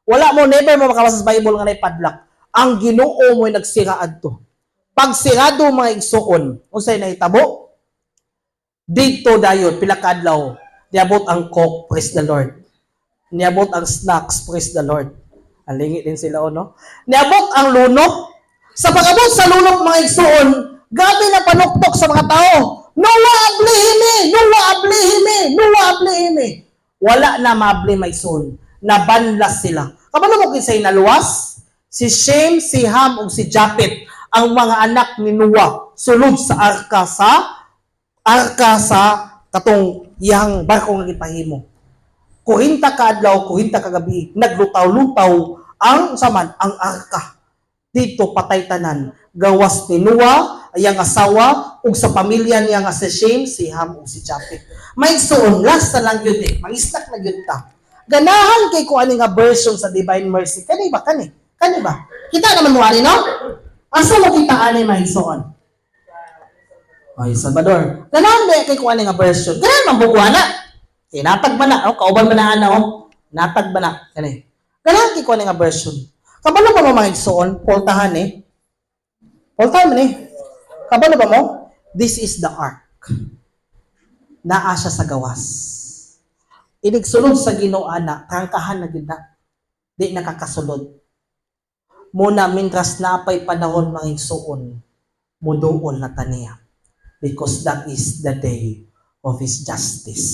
Wala mo, never mo makabasa sa Bible nga na padlock. Ang Ginoo mo'y nagsiraad to. Pag sirado mga igsuon, unsay nahitabo? Dito dayon, pila ka adlaw, niabot ang coke, praise the Lord. Niabot ang snacks, praise the Lord. Alingi din sila, no? Niabot ang lunok. Sa pag-abot sa lunok mga igsuon, gabi na panuktok sa mga tao. Noah ablihimi! Noah ablihimi! Noah ablihimi! Wala na mabli may igsuon. Nabanlas sila. Kapano mo kinsay naluwas? Si Shem, si Ham, ug si Japet, ang mga anak ni Noah, sulod sa arka sa katong iyang barko nga gipahimo. Kuhinta ka adlaw, kuhinta ka gabi, naglutaw-lutaw ang saman ang arka. Dito patay tanan, gawas ni Noah, iyang asawa, ug sa pamilya niya nga si Shem, si Ham ug si Japhet. May suon last na lang gyud mangisnak na gyud ta. Ganahan kay ko ani nga version sa Divine Mercy. Kani ba kani? Kani ba? Kita naman mo ani no? Asa mo kita ani may suon? Ay Salvador. Ganahan ba kay ko ani nga version? Ganahan man bukuana. Natag ba na? Kauban ba na ana? Natag ba na? Kani. Ganahan kay ko ani nga version. Kabalo ba mo mga igsoon? Poltahan Poltahan man Kabalo ba mo? This is the ark. Naa siya sa gawas. Inigsulod sa Ginoo ana, kangkahan na gid na. Di nakakasulod. Muna mintras napay panahon mga igsoon, muduol na taniya. Because that is the day of His justice.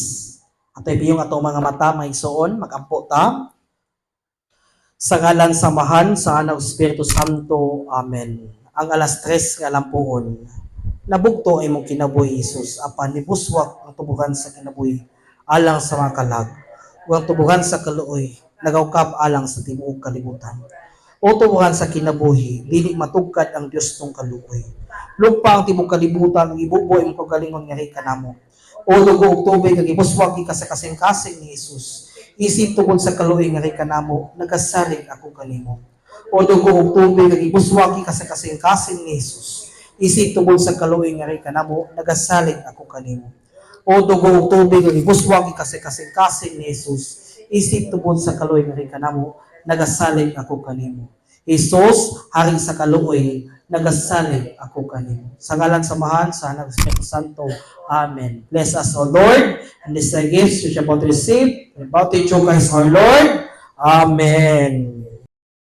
Ato ipiyong atong mga mata, mga igsoon, magampo ta. Sa ngalan samahan sa Anak Espiritu Santo. Amen. Ang alas 3 nga lampuon, nabugto ay mong kinabuhi Isus, apan nibuswak ang tubuhan sa kinabuhi, alang sa mga kalag, o ang tubuhan sa kaluoy, nagaukab alang sa tibuok kalibutan. O tubuhan sa kinabuhi, dili matugkad ang Diyos tong kaluoy. Lupa ang tibuok kalibutan, ang ibuboy mong kagalingon nga kanamo. O dugo og tubig, ang ibuswak sa kasing-kasing ni Isus. Isip tungkol sa kaluoy nga kanamo, nagasalig ako kanimo. O dugo og tubig, ang ibuswak sa kasing-kasing ni Isus. Isip tungkol sa kaluoy nga kanamo, nagasalig ako kanimo. O dugo og tubig, ang ibuswak sa kasing-kasing ni Isus. Isip tungkol sa kaluoy nga kanamo, nagasalig ako kanimo. Isus, hari sa kaluoy, nagasalig ako kanimo. Sa ngalan samahan sa Anak Espiritu Santo. Amen. Bless us, O Lord, and this gifts which are about to receive, and about to enjoy, our Lord. Amen.